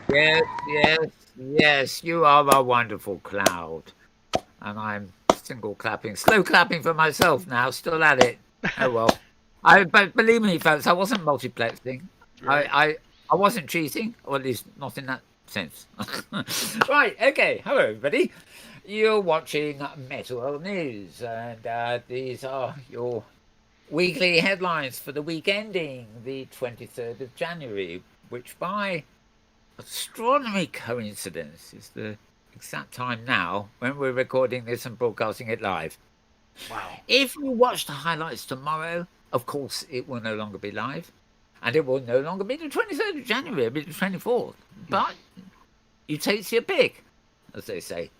Yes, yes, yes. You are a wonderful cloud. And I'm single clapping, slow clapping for myself now, still at it. Oh well. But believe me, folks, I wasn't multiplexing. I, Right. I, I wasn't cheating, or at least not in that sense. Right, okay. Hello, everybody. You're watching Metaworld News, and these are your weekly headlines for the week ending the 23rd of January, which by astronomy coincidence is the exact time now when we're recording this and broadcasting it live. Wow. If you watch the highlights tomorrow, of course, it will no longer be live. And it will no longer be the 23rd of January, it'll be the 24th. But you take your pick, as they say.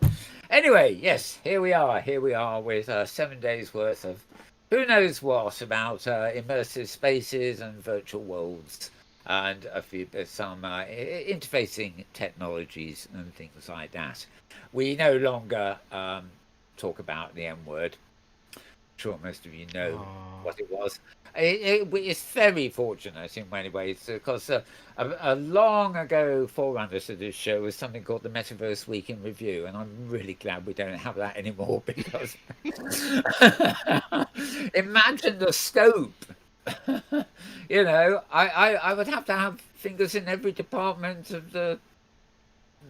Anyway, yes, here we are. Here we are with 7 days worth of who knows what about immersive spaces and virtual worlds and some interfacing technologies and things like that. We no longer talk about the M word. I'm sure most of you know Oh. what it was. It's very fortunate in many ways because a long ago forerunner to this show was something called the Metaverse Week in Review, and I'm really glad we don't have that anymore because imagine the scope. I would have to have fingers in every department of the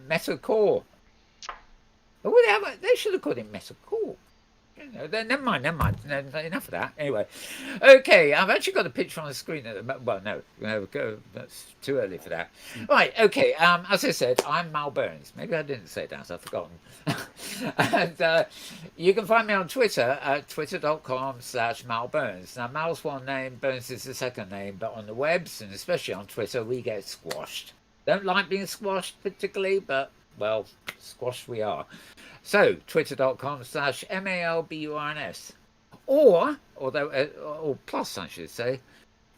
Meta Core. They should have called it Meta Core. Never mind, never mind. Enough of that. Anyway, okay, I've actually got a picture on the screen. Well, no, that's too early for that. Right, okay. As I said, I'm Mal Burns. Maybe I didn't say that. I've forgotten. And you can find me on Twitter at twitter.com/Mal Burns. Now, Mal's one name, Burns is the second name, but on the webs and especially on Twitter, we get squashed. Don't like being squashed particularly, but well, squashed we are. So, twitter.com/MALBURNS. Or plus, I should say,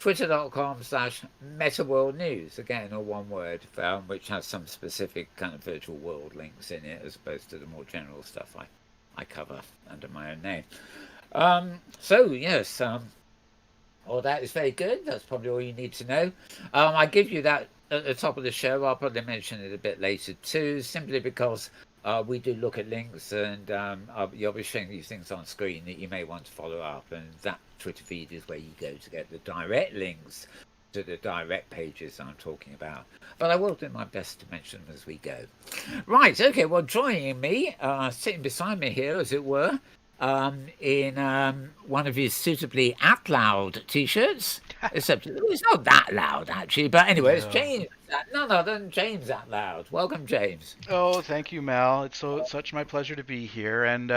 twitter.com/MetaWorld News. Again, all one word, which has some specific kind of virtual world links in it as opposed to the more general stuff I cover under my own name. Yes, well, that is very good. That's probably all you need to know. I give you that at the top of the show. I'll probably mention it a bit later too, simply because we do look at links, and you'll be showing these things on screen that you may want to follow up. And that Twitter feed is where you go to get the direct links to the direct pages I'm talking about. But I will do my best to mention them as we go. Right, okay, well, joining me, sitting beside me here, as it were, in one of his suitably Atlloud t-shirts. Except it's not that loud, actually. But anyway, it's No. James. None other than James Atlloud. Welcome, James. Oh, thank you, Mal. It's such my pleasure to be here. And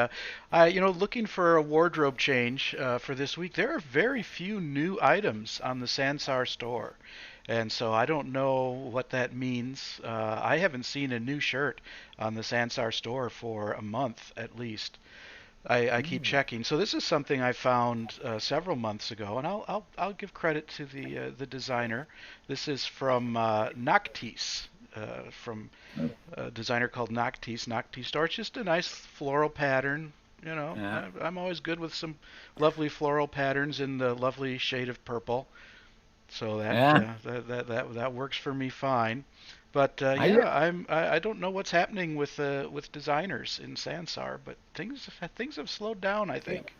looking for a wardrobe change for this week. There are very few new items on the Sansar store, and so I don't know what that means. I haven't seen a new shirt on the Sansar store for a month at least. I keep Mm. checking. So this is something I found several months ago, and I'll give credit to the designer. This is from Noctis, from a designer called Noctis. Noctis Store. It's just a nice floral pattern. Yeah, I'm always good with some lovely floral patterns in the lovely shade of purple. So yeah. that works for me fine. But I yeah, I don't know what's happening with designers in Sansar, but things have slowed down, I look think.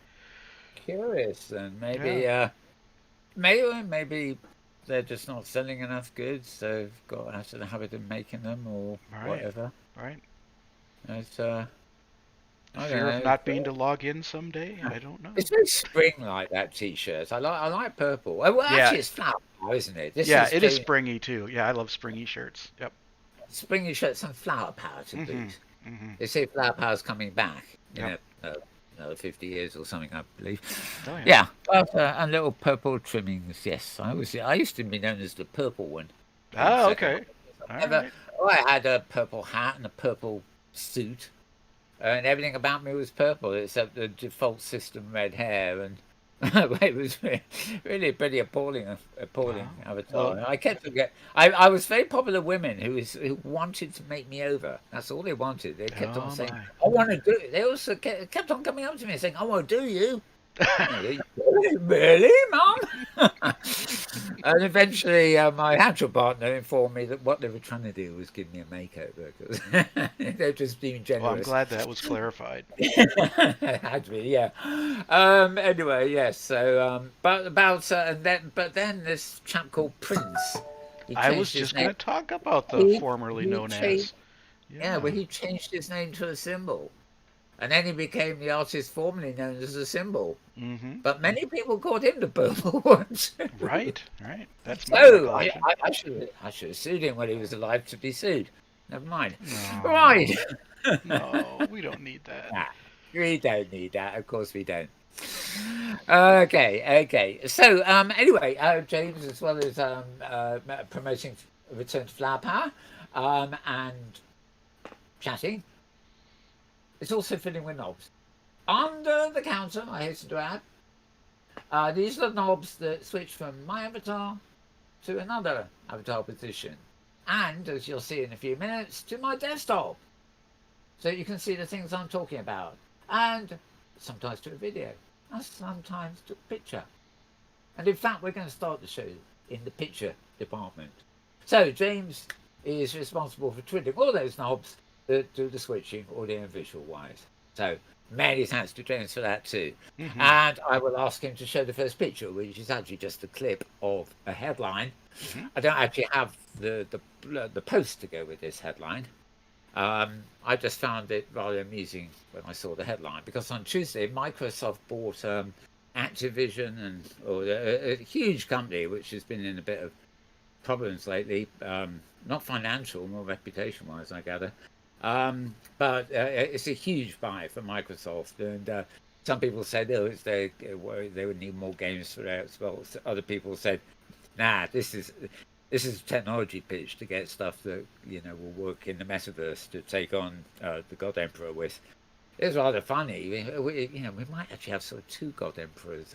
curious, and Yeah, maybe they're just not selling enough goods, so they've got out of the habit of making them or right, whatever. right. It's I don't Fear of know. not being to log in someday. I don't know. It's very spring like that t-shirt. I like purple. Well, Yeah, actually, it's flower power, isn't it? This yeah, is it is Jane springy too. Yeah, I love springy shirts. Yep. springy shirts and flower power to Mhm. boot. Mhm. They say flower power's coming back in Yep. another 50 years or something, I believe. Oh yeah. Yeah, but, and little purple trimmings. Yes, I used to be known as the purple one in Ah, second. okay. All Never. right. Oh, I had a purple hat and a purple suit, and everything about me was purple except the default system red hair, and it was really pretty appalling Wow. Well, avatar. I kept forget. I was very popular women who wanted to make me over. That's all they wanted. They kept on oh saying, my. "I want to do it." They also kept on coming up to me and saying, "I want to do you." You know, really, mom? And eventually, my actual partner informed me that what they were trying to do was give me a makeover because they're just being Well, I'm generous. glad that was clarified. Had to be, yeah. Anyway, yes. So, but about but then this chap called Prince, he I was changed his just name. going to talk about the He formerly he known changed, as. yeah. Well, Yeah. he changed his name to a symbol, and then he became the artist formerly known as a symbol. Mm-hmm. But many people called him the Purple One too. Right, right. That's my So recollection. I should have sued him when he was alive to be sued. Never mind. Right. No, no, we don't need that. Nah, we don't need that. Of course we don't. Okay. So, anyway, James, as well as promoting Return to Flower Power, and chatting, it's also filling with knobs. Under the counter, I hasten to add, these are the knobs that switch from my avatar to another avatar position. And, as you'll see in a few minutes, to my desktop. So you can see the things I'm talking about. And sometimes to a video. And sometimes to a picture. And in fact, we're going to start the show in the picture department. So James is responsible for twiddling all those knobs that do the switching audio and visual wise. So many thanks to James for that too. Mm-hmm. And I will ask him to show the first picture, which is actually just a clip of a headline. Mm-hmm. I don't actually have the post to go with this headline. I just found it rather amusing when I saw the headline because on Tuesday Microsoft bought Activision, and a huge company which has been in a bit of problems lately, not financial, more reputation-wise, I gather. But it's a huge buy for Microsoft, and some people said, "Oh, they would need more games for their Xbox." Other people said, "Nah, this is a technology pitch to get stuff that will work in the metaverse to take on the God Emperor with." It's rather funny. We might actually have sort of two God Emperors,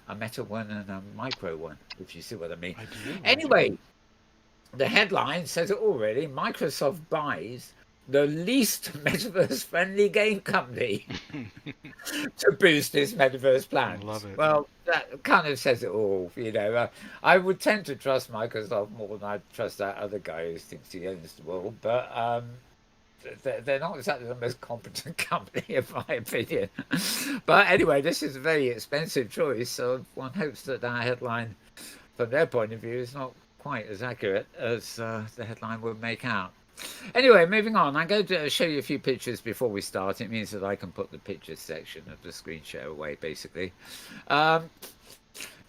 a meta one and a micro one, if you see what I mean. I do. Anyway, the headline says it already. Microsoft buys the least metaverse-friendly game company to boost its metaverse I love plans. it. Well, that kind of says it all. I would tend to trust Microsoft more than I trust that other guy who thinks he owns the world, but they're not exactly the most competent company, in my opinion. But anyway, this is a very expensive choice, so one hopes that that headline, from their point of view, is not quite as accurate as the headline would make out. Anyway, moving on. I'm going to show you a few pictures before we start. It means that I can put the pictures section of the screen share away, basically. Um,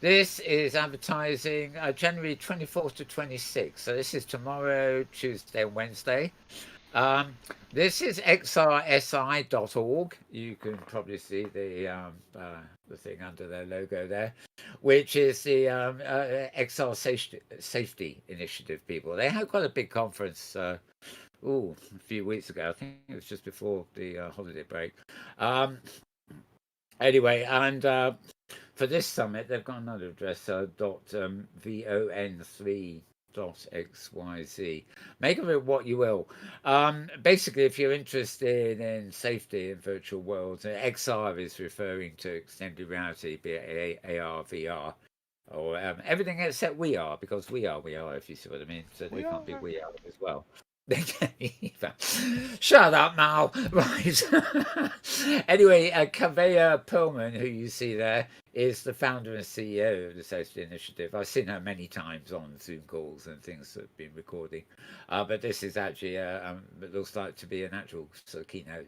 this is advertising January 24th to 26th. So this is tomorrow, Tuesday, and Wednesday. This is xrsi.org. You can probably see the thing under their logo there, which is the XR Safety Initiative people. They had quite a big conference a few weeks ago. I think it was just before the holiday break. Anyway, and for this summit, they've got another address, .von3.xyz. Make of it what you will. Basically, if you're interested in safety in virtual worlds, XR is referring to extended reality, be it AR, VR, or everything except we are, because we are, if you see what I mean. So they We can't be are. we are as well. Shut up, Mal. Right. Anyway, Kaveh Perlman, who you see there, is the founder and CEO of the Safety Initiative. I've seen her many times on Zoom calls and things that have been recording. But this is actually, it looks like to be an actual sort of keynote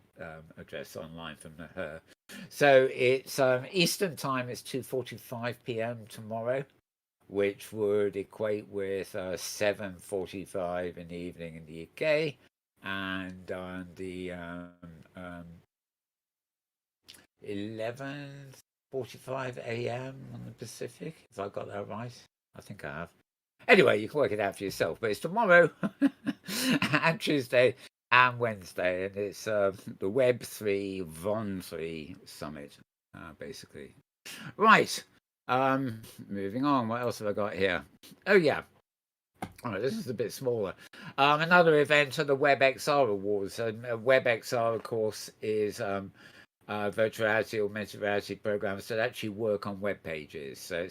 address online from her. So it's Eastern time, it's 2:45 p.m. tomorrow, which would equate with 7:45 in the evening in the UK, and on the 11:45 a.m. on the Pacific. If I got that right, I think I have. Anyway, you can work it out for yourself. But it's tomorrow and Tuesday and Wednesday, and it's the Web3 Von3 Summit, basically. Right. Moving on. What else have I got here? Oh yeah. All right, this is a bit smaller. Another event of the WebXR Awards. WebXR, of course, is virtual reality or augmented reality programs that actually work on web pages. So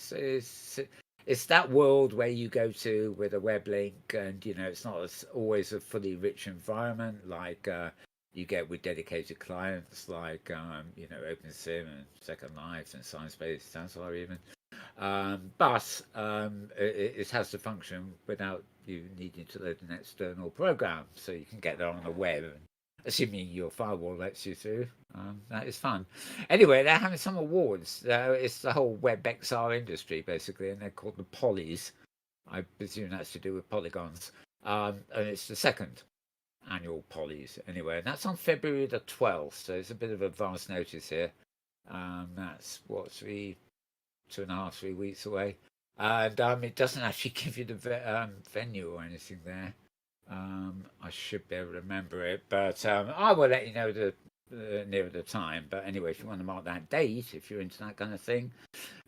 it's that world where you go to with a web link, and it's not always a fully rich environment like you get with dedicated clients like OpenSim and Second Life and Sciencebase, Sansar even. But it has to function without you needing to load an external program, so you can get there on the web. And assuming your firewall lets you through, that is fun. Anyway, they're having some awards. It's the whole WebXR industry basically, and they're called the Polys. I presume that's to do with polygons. And it's the second annual Polys anyway, and that's on February the 12th. So it's a bit of advance notice here. That's what 2.5, 3 weeks away, and it doesn't actually give you the venue or anything there. I should be able to remember it, but I will let you know the nearer the time. But anyway, if you want to mark that date, if you're into that kind of thing,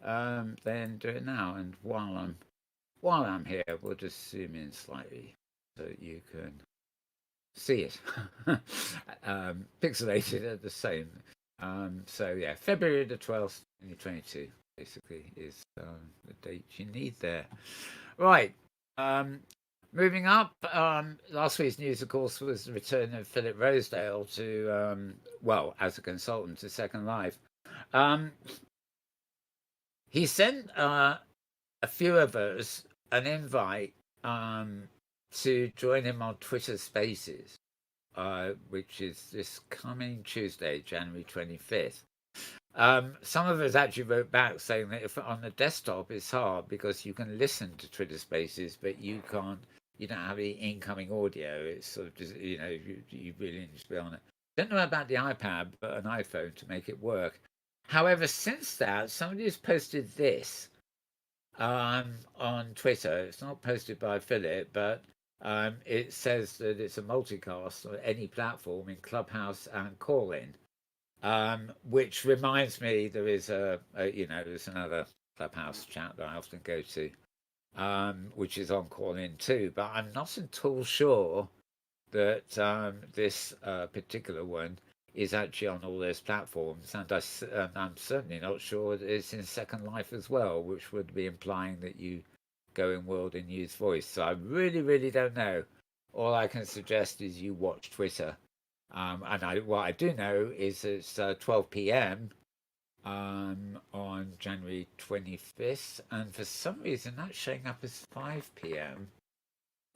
then do it now. And while I'm here, we'll just zoom in slightly so that you can see it pixelated at the same. So yeah, February the 12th, 2022, basically is the date you need there. Right. Moving up, last week's news, of course, was the return of Philip Rosedale to, well, as a consultant to Second Life. He sent a few of us an invite to join him on Twitter Spaces, which is this coming Tuesday, January 25th. Some of us actually wrote back saying that if on the desktop it's hard because you can listen to Twitter Spaces, but you don't have any incoming audio. It's sort of just, you really need to be on it. Don't know about the iPad, but an iPhone to make it work. However, since that, somebody has posted this on Twitter. It's not posted by Philip, but it says that it's a multicast on any platform in Clubhouse and Call-In. Which reminds me, there is there's another Clubhouse chat that I often go to, which is on Call-In too. But I'm not at all sure that this particular one is actually on all those platforms, and I'm certainly not sure that it's in Second Life as well, which would be implying that you go in world and use voice. So I really, really don't know. All I can suggest is you watch Twitter. And what I do know is it's 12 p.m. On January 25th, and for some reason that's showing up as 5 p.m.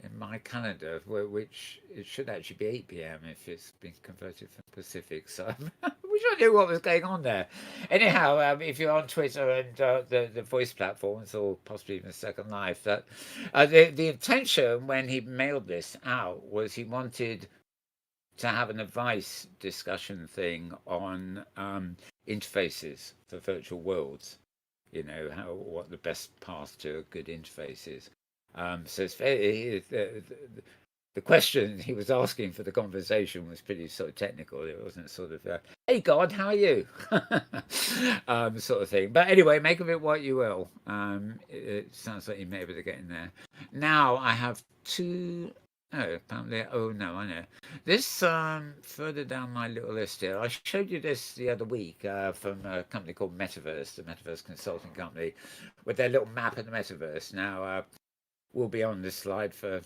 in my calendar, which it should actually be 8 p.m. if it's been converted from Pacific. So I wish I knew what was going on there. Anyhow, if you're on Twitter and the voice platforms, or possibly even Second Life, that the intention when he mailed this out was he wanted to have an advice discussion thing on interfaces for virtual worlds. What the best path to a good interface is. So it's the question he was asking for the conversation was pretty sort of technical. It wasn't sort of, "Hey God, how are you?" Sort of thing. But anyway, make of it what you will. It sounds like you may be able to get in there. Now I have two. Oh, apparently. Oh no, I know. This further down my little list here. I showed you this the other week from a company called Metaverse, the Metaverse consulting company, with their little map of the Metaverse. Now we'll be on this slide for a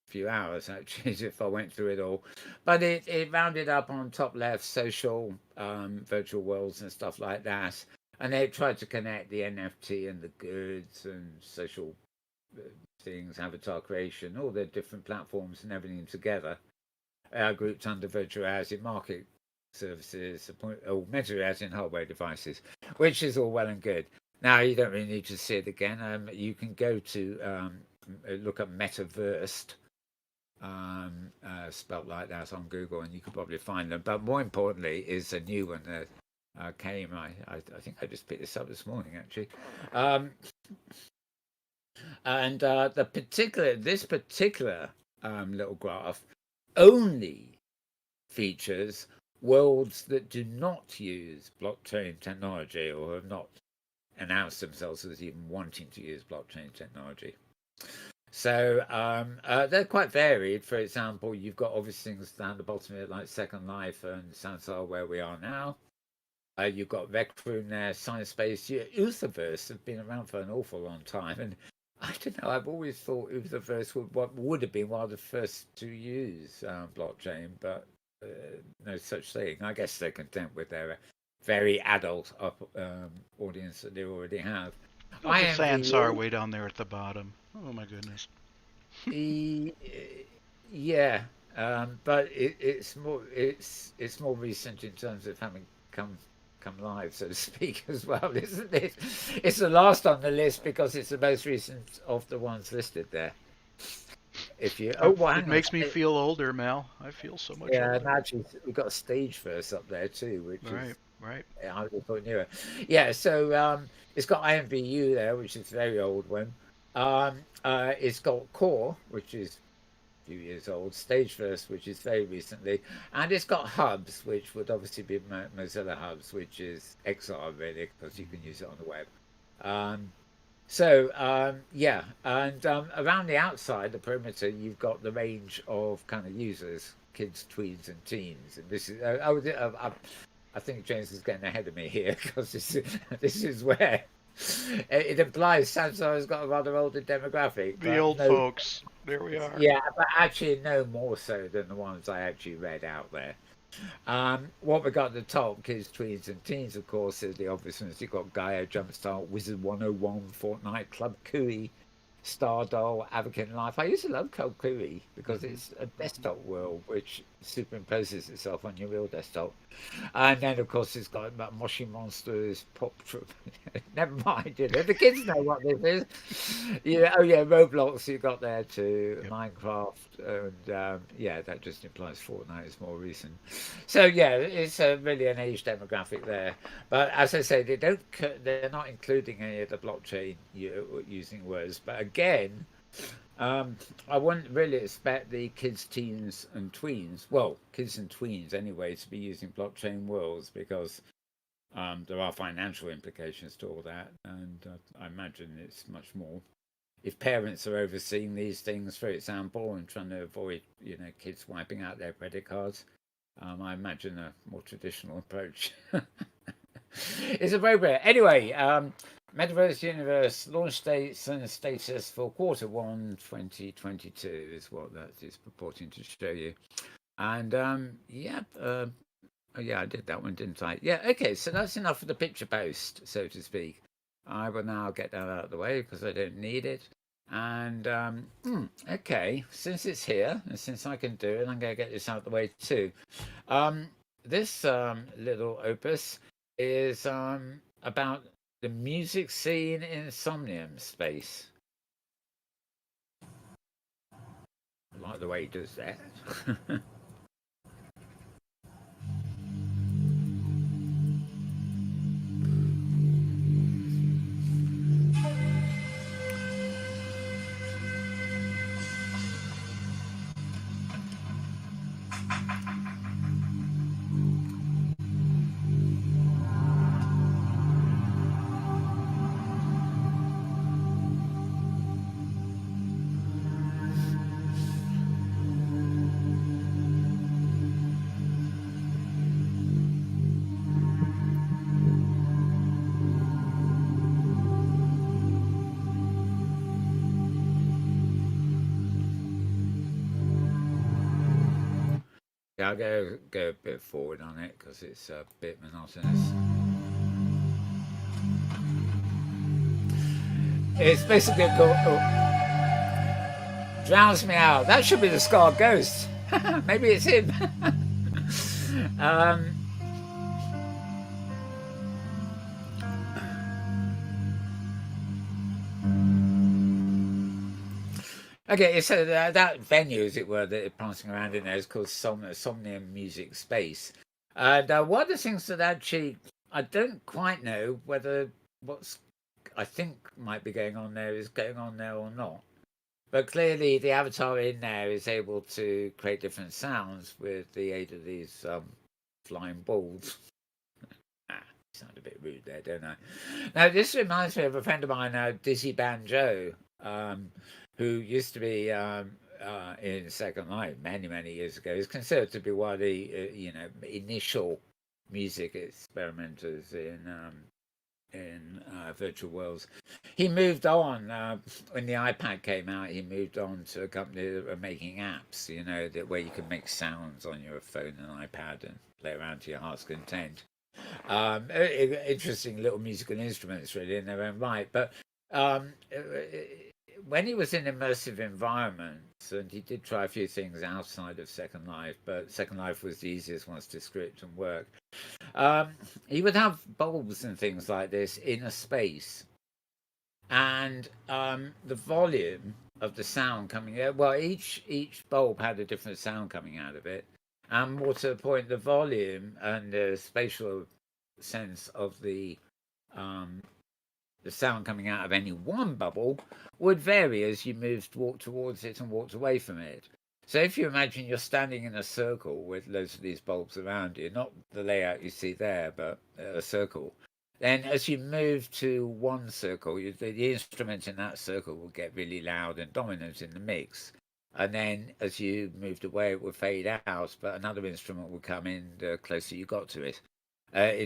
few hours actually if I went through it all. But it rounded up on top left social virtual worlds and stuff like that. And they tried to connect the NFT and the goods and social things, avatar creation, all the different platforms and everything together, grouped under virtual reality market services, augmented reality and hardware devices, which is all well and good. Now you don't really need to see it again. You can go to look up Metaverse, spelt like that on Google, and you could probably find them. But more importantly, is a new one that came. I think I just picked this up this morning actually. And this particular little graph only features worlds that do not use blockchain technology or have not announced themselves as even wanting to use blockchain technology. So they're quite varied. For example, you've got obvious things down the bottom of it like Second Life and Sansar, where we are now. You've got Rec Room there, Science Space, Utherverse have been around for an awful long time, and I don't know. I've always thought it was the first, what would have been one of the first to use blockchain, but uh, no such thing. I guess they're content with their very adult audience that they already have. Oh, the Sansar IMVU, way down there at the bottom. Oh my goodness. e- yeah, but it's more recent in terms of having come live, so to speak, as well, isn't it? It's the last on the list because it's the most recent of the ones listed there. If you well, It hang on. makes me feel older, Mel. I feel so much Yeah, and older. actually we've got stage first up there too, which is Right, right. yeah, I would have thought newer. Yeah, so it's got IMVU there, which is a very old one. It's got Core, which is few years old, Stage First, which is very recently, and it's got Hubs, which would obviously be Mozilla Hubs, which is XR really, because you can use it on the web. Um, yeah, and around the outside, the perimeter, you've got the range of kind of users, kids, tweens, and teens. And this is, I think James is getting ahead of me here because this is where it implies Samsung has got a rather older demographic, The but old no, folks. There we are. yeah, but actually no more so than the ones I actually read out there. What we got at the top, kids, tweens, and teens, of course, is the obvious ones. You've got Gaia, Jumpstart, Wizard 101, Fortnite, Club Cooey, Stardoll, Advocate Life. I used to love Club Cooey because Hmm. it's a desktop world which superimposes itself on your real desktop. And then, of course, it's got about Moshi Monsters, Pop Troop. Never mind, you know, the kids know what this is. Yeah, oh yeah, Roblox you got there too, Yep. Minecraft, and yeah, that just implies Fortnite is more recent. So yeah, it's really an age demographic there. But as I say, they're not including any of the blockchain using words. But again, um, I wouldn't really expect the kids, teens, and tweens, well, kids and tweens anyway, to be using blockchain worlds because there are financial implications to all that, and I imagine it's much more. If parents are overseeing these things, for example, and trying to avoid, kids wiping out their credit cards, I imagine a more traditional approach is appropriate. Anyway, Metaverse Universe launch dates and status for Q1 2022 is what that is purporting to show you. And yeah, oh yeah, I did that one, didn't I? Yeah, okay, so that's enough for the picture post, so to speak. I will now get that out of the way because I don't need it. And okay, since it's here and since I can do it, I'm going to get this out of the way too. Um, this little opus is about the music scene in Somnium space. I like the way he does that. Yeah, I'll go a bit forward on it because it's a bit monotonous. It's basically called Drowns Me Out. That should be the Scar Ghost. Maybe it's him. um, okay, so that venue, as it were, that they're passing around in there is called Somnium Music Space. And one of the things that actually, I don't quite know whether what's I think might be going on there is going on there or not. But clearly, the avatar in there is able to create different sounds with the aid of these flying balls. Ah, sound a bit rude there, don't I? Now, this reminds me of a friend of mine, Dizzy Banjo, who used to be in Second Life many, many years ago. He's considered to be one of the, initial music experimenters virtual worlds. He moved on when the iPad came out. He moved on to a company that were making apps, where you can make sounds on your phone and iPad and play around to your heart's content. Interesting little musical instruments, really, in their own right. But um, when he was in immersive environments, and he did try a few things outside of Second Life, but Second Life was the easiest ones to script and work. Um, he would have bulbs and things like this in a space, and the volume of the sound coming out. Well, each bulb had a different sound coming out of it, and more to the point, the volume and the spatial sense of um, the sound coming out of any one bubble would vary as you walked towards it and walked away from it. So if you imagine you're standing in a circle with loads of these bulbs around you, not the layout you see there, but a circle, then as you move to one circle, the instrument in that circle will get really loud and dominant in the mix. And then as you moved away, it would fade out, but another instrument would come in the closer you got to it.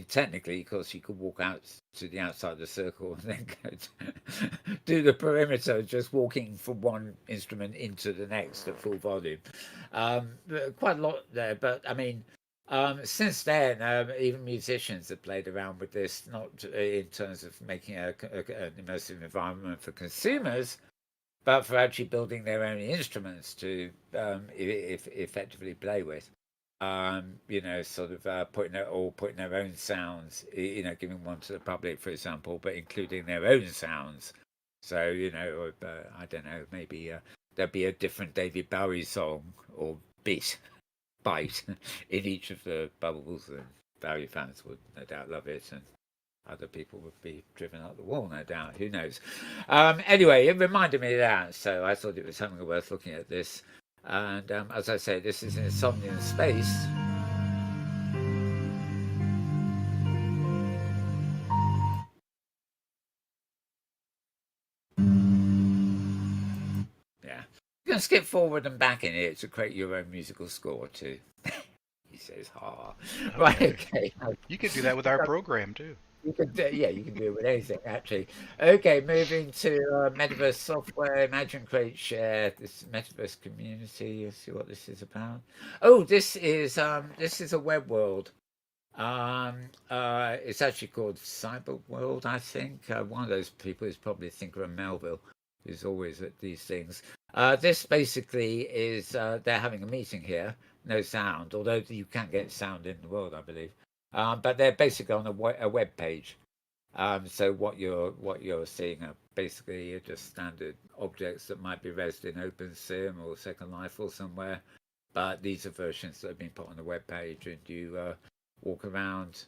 Technically, of course, you could walk out to the outside of the circle and then go do the perimeter, just walking from one instrument into the next at full volume. Quite a lot there, but I mean, since then, even musicians have played around with this, not in terms of making an immersive environment for consumers, but for actually building their own instruments to effectively play with. Sort of putting their own sounds, giving one to the public, for example, but including their own sounds. So, I don't know, maybe there'd be a different David Bowie song or bite in each of the bubbles, and Bowie fans would no doubt love it, and other people would be driven up the wall, no doubt. Who knows? Anyway, it reminded me of that, so I thought it was something worth looking at this. And as I say, this is Insomnia in Space. Yeah. You can skip forward and back in it to create your own musical score too. He says, "Ha." Okay. Right, okay. You could do that with our program too. You can do it with anything, actually. Okay, moving to Metaverse software. Imagine, create, share. This Metaverse community. You see what this is about? Oh, this is a web world. It's actually called Cyber World, I think. One of those people is probably Thinker in Melville, who's always at these things. This basically is they're having a meeting here. No sound, although you can get sound in the world, I believe. But they're basically on a web page. So what you're seeing are basically just standard objects that might be rezzed in OpenSim or Second Life or somewhere. But these are versions that have been put on the web page, and you walk around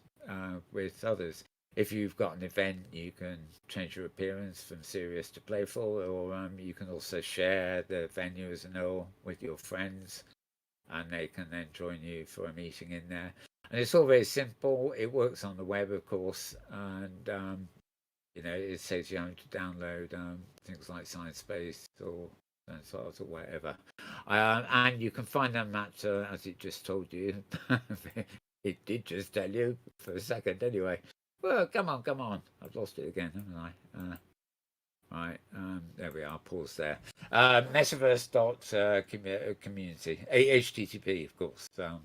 with others. If you've got an event, you can change your appearance from serious to playful, or you can also share the venue as an all with your friends, and they can then join you for a meeting in there. And it's all very simple. It works on the web, of course, and it saves you having to download things like Sciencebase or Sensors or whatever. And you can find them at, as it just told you, it did just tell you for a second anyway. Well, come on. I've lost it again, haven't I? Right, there we are. Pause there. Metaverse.community. HTTP, of course. So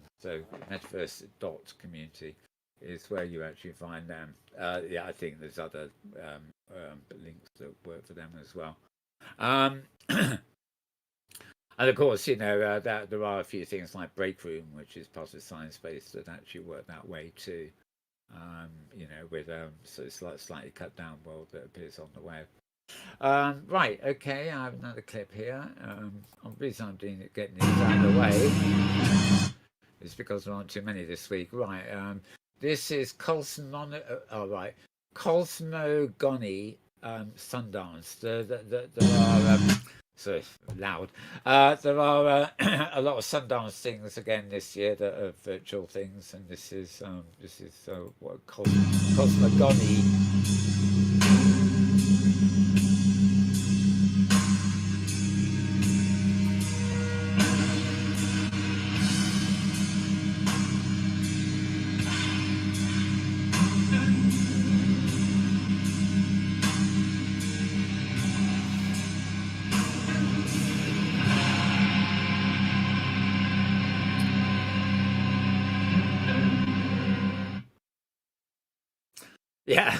metaverse.community is where you actually find them. I think there's other links that work for them as well. And of course, that there are a few things like Breakroom, which is part of Sciencebase, that actually work that way too. With so it's like a slightly cut down world that appears on the web. Right, okay, I have another clip here. The reason I'm getting this out of the way is because there aren't too many this week. Right, this is Cosmogony Sundance. There are sorry, loud. There are a lot of Sundance things again this year that are virtual things, and this is what Cosmogony. Yeah,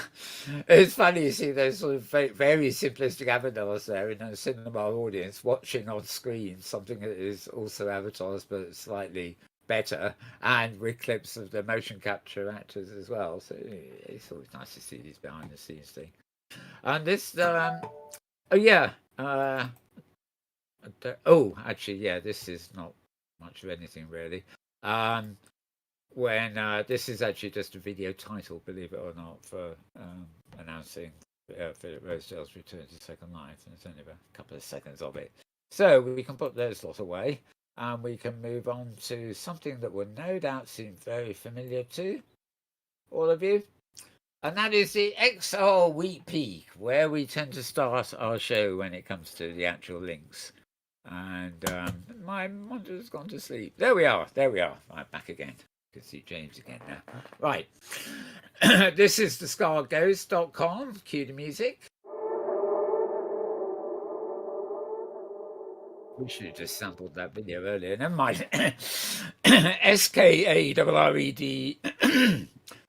it's funny you see those sort of very simplistic avatars there in a cinema audience watching on screen something that is also avatars but slightly better and with clips of the motion capture actors as well. So it's always nice to see these behind the scenes thing. And this, oh yeah, oh actually yeah, this is not much of anything really. Um, when this is actually just a video title, believe it or not, for announcing Philip Rosedale's return to Second Life, and it's only a couple of seconds of it. So we can put those lot away, and we can move on to something that will no doubt seem very familiar to all of you, and that is the XR Week Peak, where we tend to start our show when it comes to the actual links. And my monitor's gone to sleep. There we are. There we are. I'm back again. You can see James again now. Right. This is thescarghost.com. Cue the music. We should have just sampled that video earlier. Never mind. SKARRED.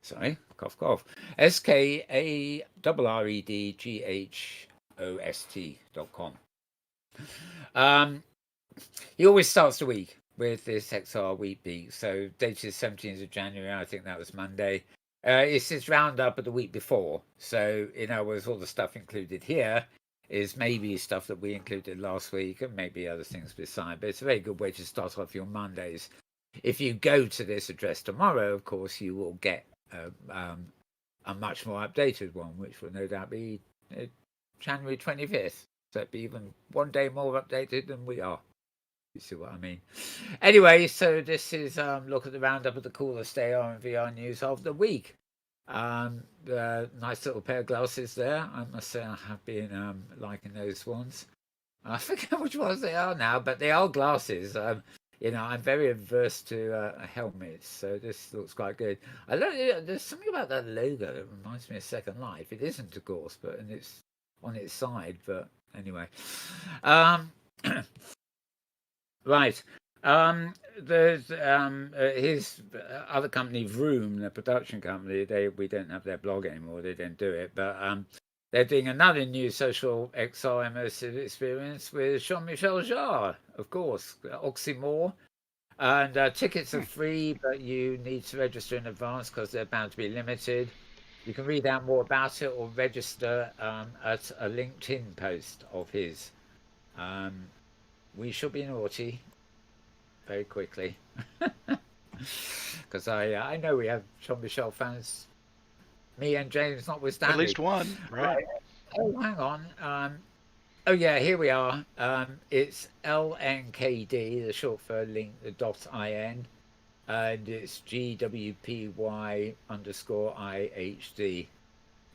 Sorry, cough, cough. SKARREDGHOST.com. He always starts the week with this XR Week Peak. So dated 17th of January, I think that was Monday. It's his roundup of the week before. So, in other words, all the stuff included here is maybe stuff that we included last week and maybe other things beside. But it's a very good way to start off your Mondays. If you go to this address tomorrow, of course, you will get a much more updated one, which will no doubt be January 25th. So it'll be even one day more updated than we are. You see what I mean? Anyway, so this is look at the roundup of the coolest AR and VR news of the week. Nice little pair of glasses there. I must say I have been liking those ones. I forget which ones they are now, but they are glasses. I'm very averse to helmets, so this looks quite good. I don't. There's something about that logo that reminds me of Second Life. It isn't, of course, but and it's on its side. But anyway, right. There's his other company, Vroom, the production company. We don't have their blog anymore. They don't do it, but they're doing another new social XR immersive experience with Jean-Michel Jarre, of course, Oxymore. And tickets are free, but you need to register in advance because they're bound to be limited. You can read out more about it or register at a LinkedIn post of his. We shall be naughty very quickly because I know we have Jean-Michel fans, me and James notwithstanding. At least one, right? Oh, hang on. Oh yeah, here we are. It's LNKD, the short for link, the .in, and it's GWPY_IHD.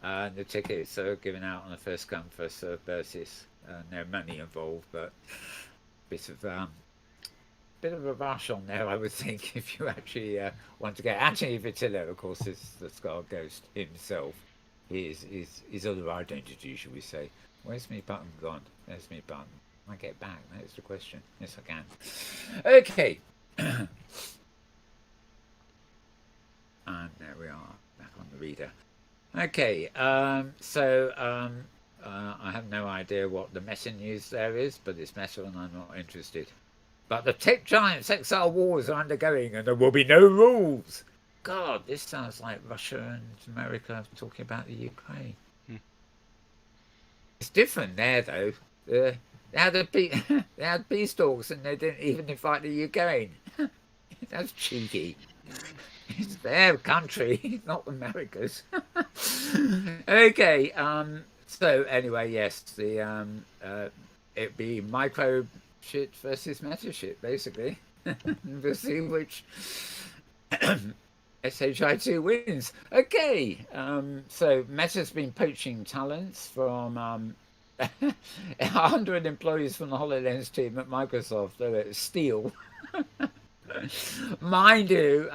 And the tickets are given out on a first come first served basis. No money involved, but bit of a rush on there, I would think, if you actually want to get. Anthony Vitillo, of course, is the Scar Ghost himself. His other identity, should we say? Where's my button gone? There's my button. Can I get back? That's the question. Yes, I can. Okay. And there we are, back on the reader. Okay, so I have no idea what the meta news there is, but it's meta and I'm not interested. But the tech giants XR wars are undergoing and there will be no rules. God, this sounds like Russia and America talking about the Ukraine. It's different there, though. They had peace talks and they didn't even invite the Ukraine. That's cheeky. It's their country, not America's. Okay. So anyway, yes, it'd be micro shit versus meta shit, basically. We'll see which SHI2 wins. Okay. So Meta's been poaching talents from 100 employees from the HoloLens team at Microsoft. Steal. Mind you,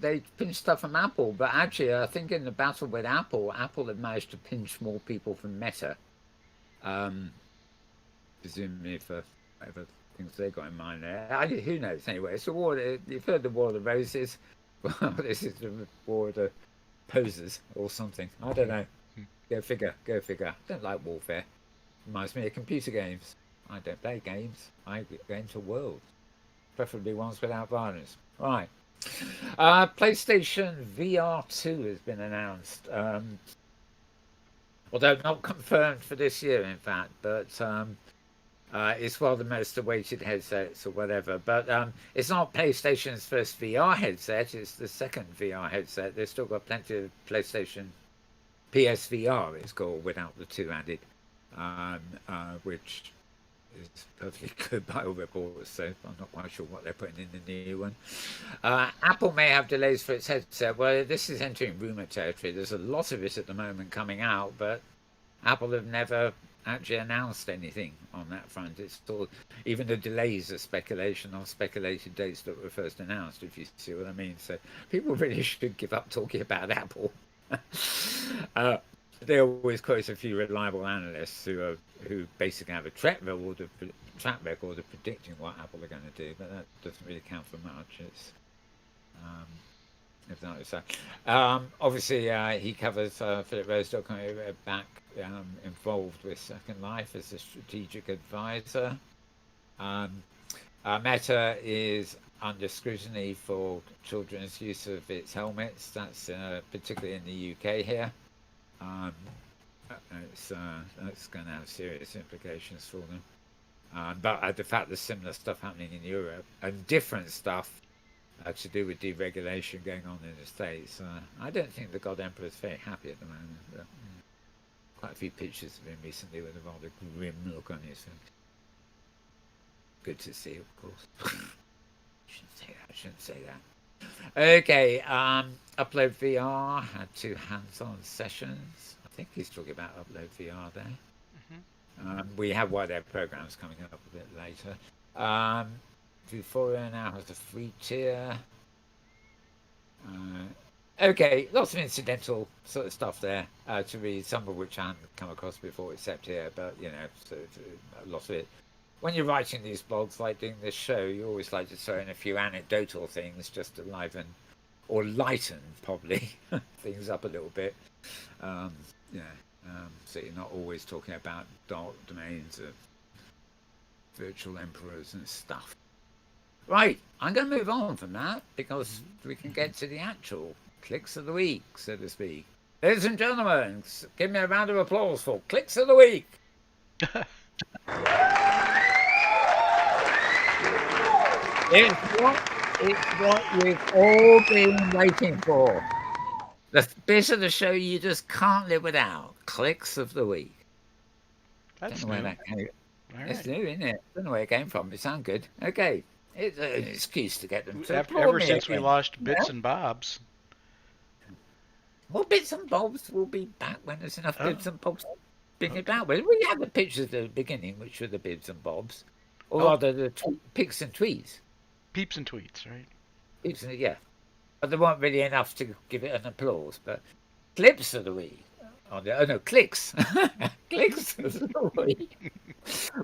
they pinched stuff from Apple, but actually, I think in the battle with Apple had managed to pinch more people from Meta, presumably for whatever things they got in mind there. Who knows? Anyway, it's a war. You've heard the War of the Roses. Well, this is the War of the posers or something. I don't know. Go figure. Go figure. Don't like warfare. Reminds me of computer games. I don't play games. I go into worlds, preferably ones without violence. Right. PlayStation VR2 has been announced. Although not confirmed for this year, in fact, but it's one of the most awaited headsets or whatever. But it's not PlayStation's first VR headset; it's the second VR headset. They've still got plenty of PlayStation PSVR, it's called, without the two added, which is perfectly good by all reports. So I'm not quite sure what they're putting in the new one. Apple may have delays for its headset. Well, this is entering rumor territory. There's a lot of it at the moment coming out, but Apple have never actually announced anything on that front. It's still, even the delays are speculation on speculated dates that were first announced, if you see what I mean. So people really should give up talking about Apple. They always quote a few reliable analysts who basically have a track record of predicting what Apple are going to do, but that doesn't really count for much. It's if that is so. Obviously, he covers Philip Rosedog back involved with Second Life as a strategic advisor. Meta is under scrutiny for children's use of its helmets. That's particularly in the UK here. That's going to have serious implications for them. But the fact there's similar stuff happening in Europe and different stuff to do with deregulation going on in the States, I don't think the God Emperor is very happy at the moment. But, quite a few pictures of him recently with a rather grim look on his face. Good to see, of course. Shouldn't say that. Okay, Upload VR had 2 hands-on sessions. I think he's talking about Upload VR there. We have one of their programs coming up a bit later. Vuforia now has a free tier. Okay, lots of incidental sort of stuff there to read, some of which I haven't come across before except here, but a lot of it. When you're writing these blogs, like doing this show, you always like to throw in a few anecdotal things just to liven or lighten, probably, things up a little bit. So you're not always talking about dark domains of virtual emperors and stuff. Right, I'm going to move on from that because we can get to the actual clicks of the week, so to speak. Ladies and gentlemen, give me a round of applause for Clicks of the Week. It's what you've all been waiting for. The bit of the show you just can't live without. Clicks of the Week. That's don't know new. where that came. It's Right. new, isn't it? Don't know where it came from. It sounds good. Okay. It's an excuse to get them to Ever applaud me since we again. lost Bits and Bobs. Well, Bits and Bobs will be back when there's enough Bits and Bobs to bring it Okay. back with. We had the pictures at the beginning, which were the Bits and Bobs. Or Oh, rather, the pics and tweets. Peeps and Tweets, right? Peeps and, yeah. But there weren't really enough to give it an applause. But clips of the week. Oh, no, clicks. Clicks of the week.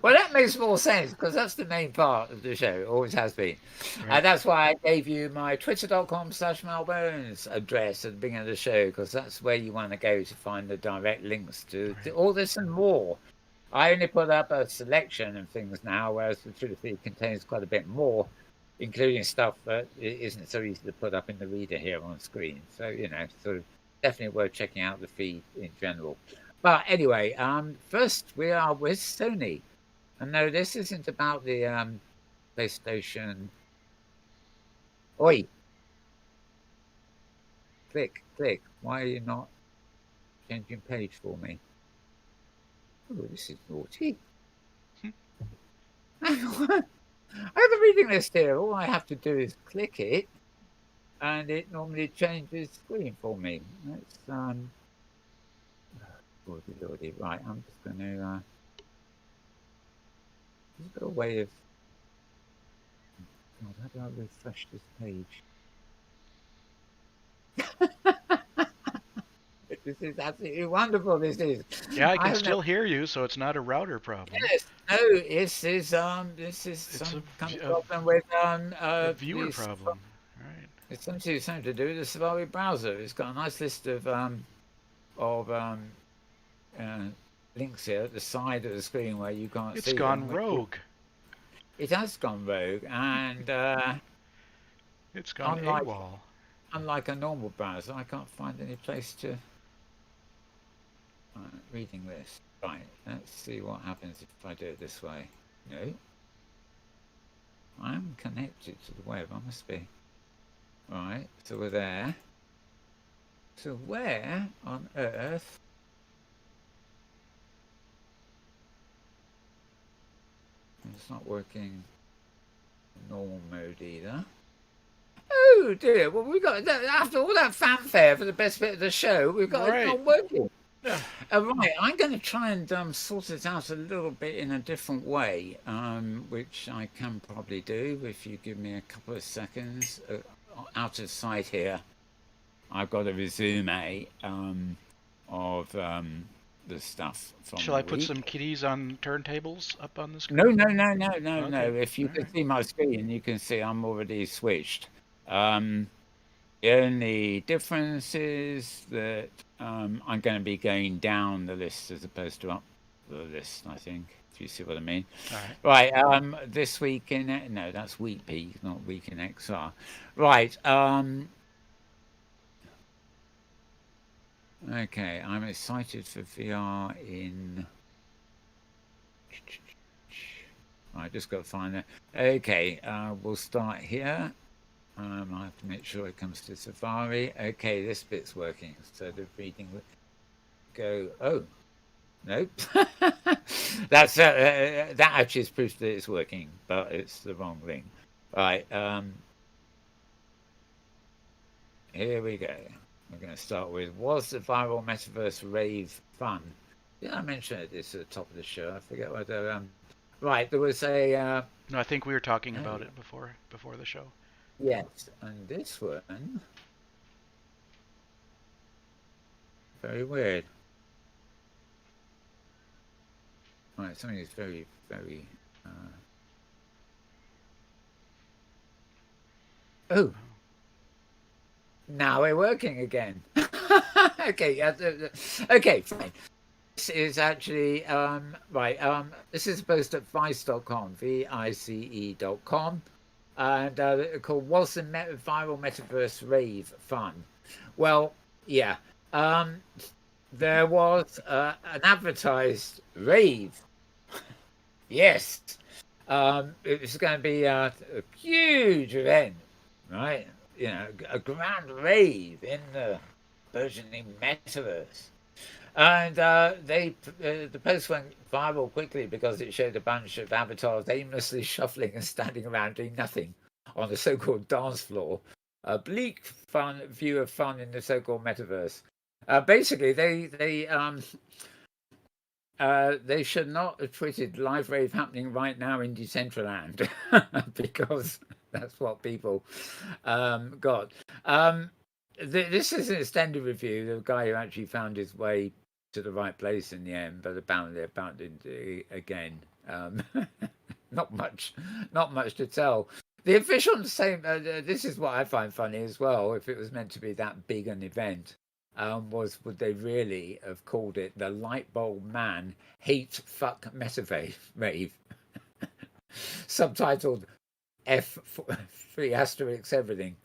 Well, that makes more sense because that's the main part of the show. It always has been. Right. That's why I gave you my twitter.com/Mal Burns address at the beginning of the show, because that's where you want to go to find the direct links to all this and more. I only put up a selection of things now, whereas the Twitter feed contains quite a bit more, including stuff that isn't so easy to put up in the reader here on screen. So, sort of definitely worth checking out the feed in general. But anyway, first we are with Sony. And no, this isn't about the PlayStation. Oi! Click. Why are you not changing page for me? Oh, this is naughty. I have a reading list here. All I have to do is click it, and it normally changes screen for me. That's lordy. Right, I'm just going to. Is there a way of? God, how do I refresh this page? This is absolutely wonderful. This is. Yeah, I can still hear you, so it's not a router problem. Yes. No. This is It's some kind of problem with a viewer problem. Right. It's something to do with the Safari browser. It's got a nice list of uh, links here at the side of the screen where you can't It's see them. gone rogue. It has gone rogue, and It's gone unlike AWOL. unlike a normal browser, I can't find any place to reading this. Right, let's see what happens if I do it this way. No, I am connected to the web. I must be. Right, so we're there. So where on earth? It's not working normal mode either. Oh dear! Well, we got after all that fanfare for the best bit of the show, we've got it Right. not working. Yeah. Right, I'm going to try and sort it out a little bit in a different way, which I can probably do if you give me a couple of seconds. Out of sight here, I've got a resume of the stuff from Shall the I put week. some kitties on turntables up on the No, screen? no, no, no, no, no. Okay. If you All can right. see my screen, you can see I'm already switched. Um, The only difference is that I'm going to be going down the list as opposed to up the list, I think, if you see what I mean. All right. Right, this week in... No, that's Week Peak, not Week in XR. Right, okay, I'm excited for VR in... I just got to find it. Okay, we'll start here. I have to make sure it comes to Safari. Okay, this bit's working. So the reading would go. Oh, nope. That's that actually is proof that it's working, but it's the wrong thing. Right. Here we go. We're going to start with: was the viral metaverse rave fun? Did I mention it? It's at the top of the show. I forget whether. Right, there was a. No, I think we were talking about it before the show. Yes, and this one very weird. Right, something is very, very. Oh, now we're working again. Okay, okay, fine. This is actually right. This is supposed at vice.com, vice.com, and called "Was the Viral Metaverse Rave Fun?" Well, yeah. There was an advertised rave. Yes. It was going to be a huge event, right? You know, a grand rave in the burgeoning metaverse. And the post went viral quickly because it showed a bunch of avatars aimlessly shuffling and standing around doing nothing on the so-called dance floor. A bleak fun view of fun in the so-called metaverse. Basically, they should not have tweeted live rave happening right now in Decentraland because that's what people got. This is an extended review. The guy who actually found his way to the right place in the end, but apparently abandoned again. Not much, not much to tell. The official same. This is what I find funny as well. If it was meant to be that big an event, would they really have called it the Light Bulb Man Hate Fuck Metavave Rave? Subtitled F three asterisks everything.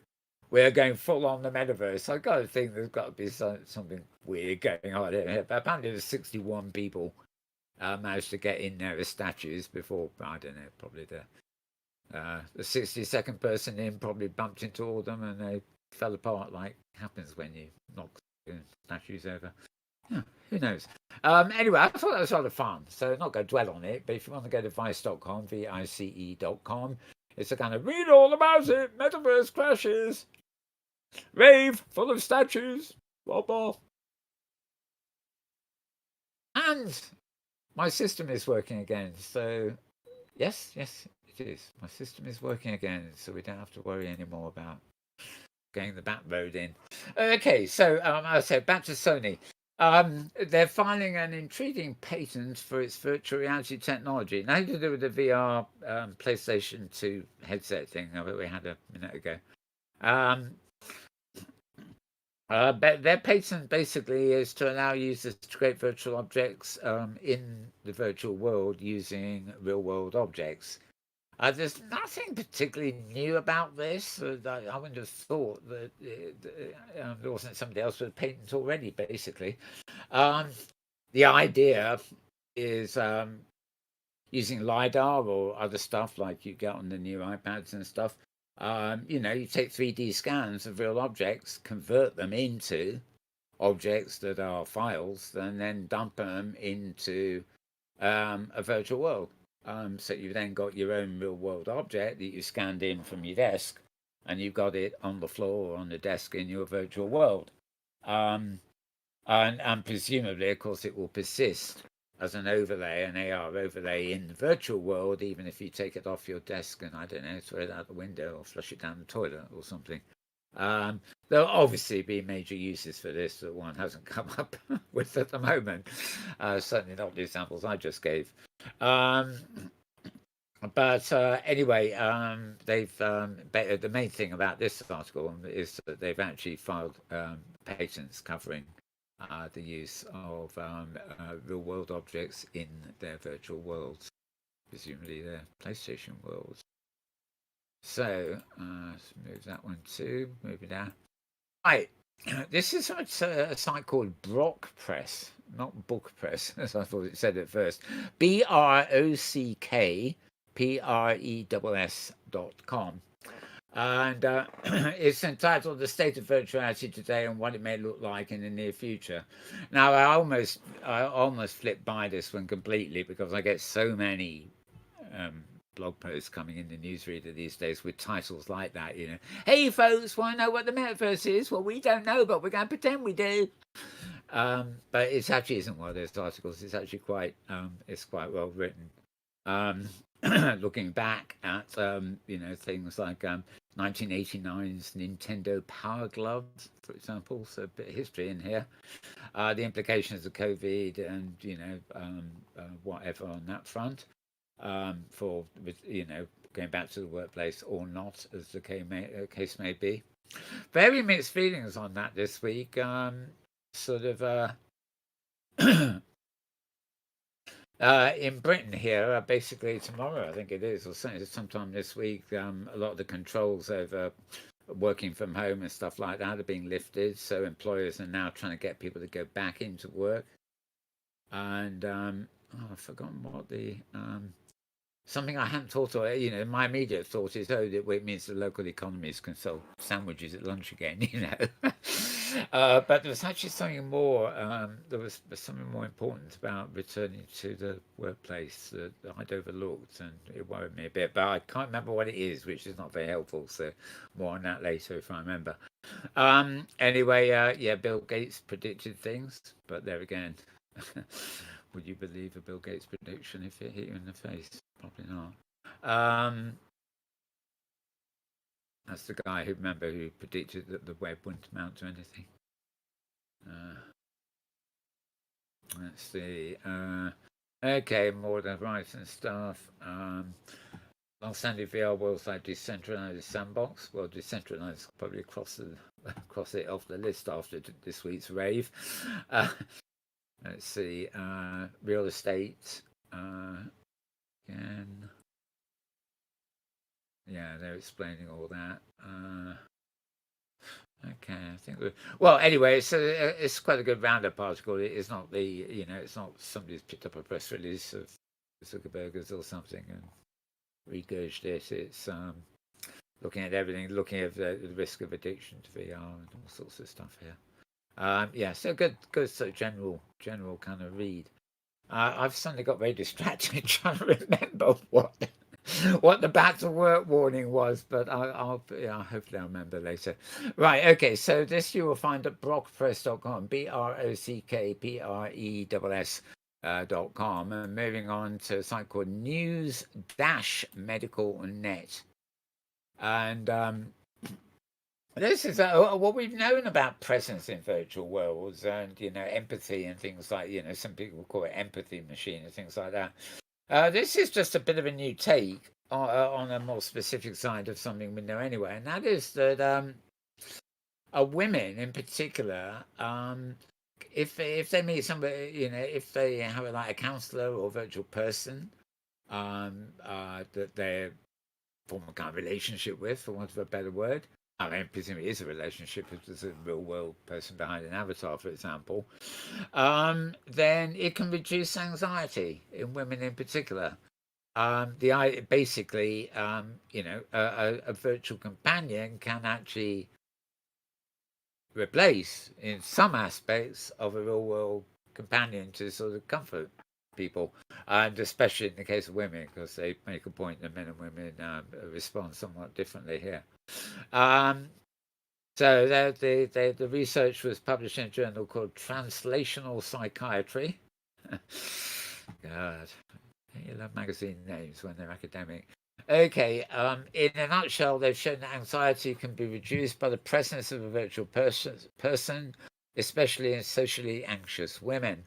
We're going full on the metaverse. I got to think there's got to be something weird going on here. But apparently, there's 61 people managed to get in there as statues before. I don't know, probably the 62nd person in probably bumped into all of them and they fell apart, like happens when you knock statues over. Yeah, who knows? Anyway, I thought that was rather fun. So I'm not going to dwell on it, but if you want to go to vice.com, vice.com, it's a kind of read all about it. Metaverse crashes. Rave full of statues. Blah, blah. And my system is working again. So, yes, it is. My system is working again. So we don't have to worry anymore about getting the back road in. Okay, so I said back to Sony. They're filing an intriguing patent for its virtual reality technology. Nothing to do with the VR PlayStation 2 headset thing that we had a minute ago. Um, but their patent basically is to allow users to create virtual objects in the virtual world using real world objects. There's nothing particularly new about this. I wouldn't have thought that there wasn't somebody else with a patent already, basically. Um, the idea is using LiDAR or other stuff like you get on the new iPads and stuff. You take 3D scans of real objects, convert them into objects that are files, and then dump them into a virtual world. So you've then got your own real world object that you scanned in from your desk, and you've got it on the floor or on the desk in your virtual world. Um, and presumably, of course, it will persist as an overlay, an AR overlay in the virtual world, even if you take it off your desk and, I don't know, throw it out the window or flush it down the toilet or something. There'll obviously be major uses for this that one hasn't come up with at the moment. Certainly not the examples I just gave. Um, but anyway, the main thing about this article is that they've actually filed patents covering the use of real world objects in their virtual worlds, presumably their PlayStation worlds. So let's move that one too. Move it down. Right. This is a site called Brock Press, not Book Press, as I thought it said at first. BROCKPRESS.com. And it's entitled "The State of Virtuality Today and What It May Look Like in the Near Future." Now, I almost flipped by this one completely because I get so many blog posts coming in the newsreader these days with titles like that. Hey folks, want to know what the metaverse is? Well, we don't know, but we're going to pretend we do. But it actually isn't one of those articles. It's actually quite well written. Looking back at things like 1989's Nintendo Power Glove, for example, so a bit of history in here. The implications of COVID and whatever on that front. For going back to the workplace or not, as the case may be. Very mixed feelings on that this week. In Britain here, basically tomorrow, I think it is, or sometime this week, a lot of the controls over working from home and stuff like that are being lifted. So employers are now trying to get people to go back into work. And I've forgotten what the something I hadn't thought of. My immediate thought is, that it means the local economies can sell sandwiches at lunch again. But there was actually something more. There was something more important about returning to the workplace that I'd overlooked, and it worried me a bit. But I can't remember what it is, which is not very helpful. So more on that later if I remember. Anyway, Bill Gates predicted things, but there again. Would you believe a Bill Gates prediction if it hit you in the face? Probably not. That's the guy who predicted that the web wouldn't amount to anything. Let's see. Okay, more than rights and stuff. Long-standing VR world's like decentralized sandbox. Well, decentralized probably cross it off the list after this week's rave. Let's see. Real estate. Again. Yeah, they're explaining all that. Okay, I think. Well, anyway, it's quite a good roundup article. It is not it's not somebody's picked up a press release of Zuckerberg's or something and regurged it. It's looking at everything, looking at the risk of addiction to VR and all sorts of stuff here. So good sort of general kind of read. I've suddenly got very distracted trying to remember what the bad to work warning was, but hopefully I'll remember later. Right, okay, so this you will find at brockpress.com, BROCKPRESS.com, and moving on to a site called News-Medical.net. And this is what we've known about presence in virtual worlds and, empathy and things like, some people call it empathy machine and things like that. This is just a bit of a new take. on a more specific side of something we know anyway, and that is that women in particular, if they meet somebody, if they have like a counselor or virtual person that they form a kind of relationship with, for want of a better word. I mean, presumably it is a relationship if there's a real world person behind an avatar, for example. Then it can reduce anxiety in women in particular. Basically, a virtual companion can actually replace, in some aspects, of a real world companion to sort of comfort people, and especially in the case of women, because they make a point that men and women respond somewhat differently here. Um, so the research was published in a journal called Translational Psychiatry. God, you love magazine names when they're academic. Okay, in a nutshell, they've shown that anxiety can be reduced by the presence of a virtual person, especially in socially anxious women.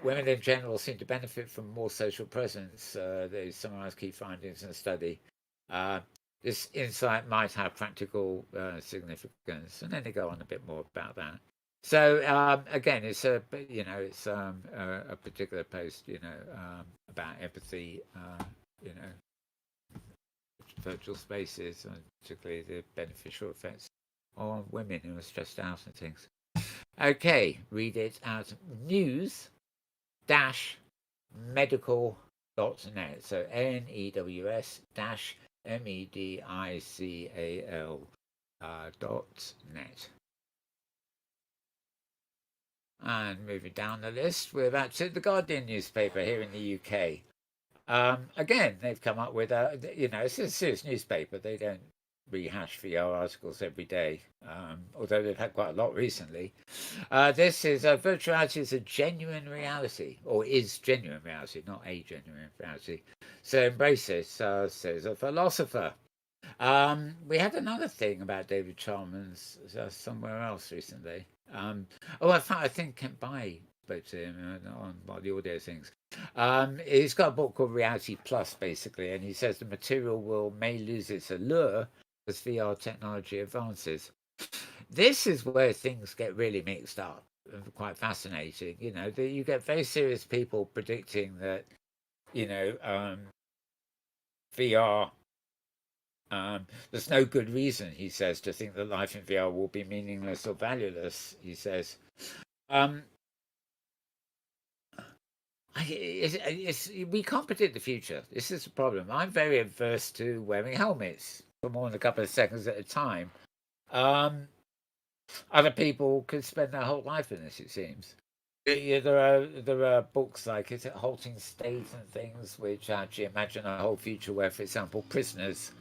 Women in general seem to benefit from more social presence. They summarize key findings in the study. Uh, this insight might have practical significance, and then they go on a bit more about that. So again, it's a particular post, about empathy, you know, virtual spaces, and particularly the beneficial effects on women who are stressed out and things. Okay, read it at news dash medical.net. So NEWS dash MEDICAL .net. And moving down the list, we're back to the Guardian newspaper here in the UK. Again, they've come up with it's a serious newspaper. They don't rehash VR articles every day, although they've had quite a lot recently. This is virtual reality is a genuine reality, or is genuine reality, not a genuine reality. So embrace it, says a philosopher. We had another thing about David Chalmers somewhere else recently. I think Kent Bai spoke to him on one of the audio things. He's got a book called Reality Plus, basically, and he says the material may lose its allure as VR technology advances. This is where things get really mixed up and quite fascinating. You get very serious people predicting that, VR. There's no good reason, he says, to think that life in VR will be meaningless or valueless. He says, um, we can't predict the future. This is the problem. I'm very averse to wearing helmets for more than a couple of seconds at a time. Other people could spend their whole life in this, it seems. Yeah, there are books like Halting State and things which actually imagine a whole future where, for example, prisoners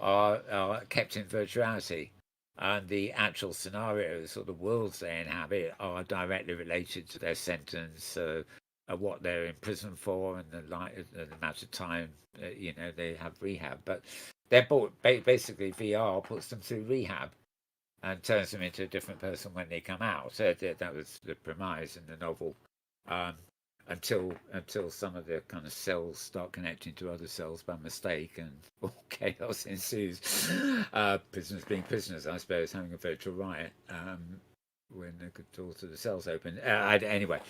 are kept in virtuality, and the actual scenarios or the worlds they inhabit are directly related to their sentence, what they're in prison for, and the amount of time they have rehab. But they're basically VR puts them through rehab and turns them into a different person when they come out. So that was the premise in the novel. Um, until some of the kind of cells start connecting to other cells by mistake, and all chaos ensues. Prisoners being prisoners, I suppose, having a virtual riot when the doors of the cells open. Anyway,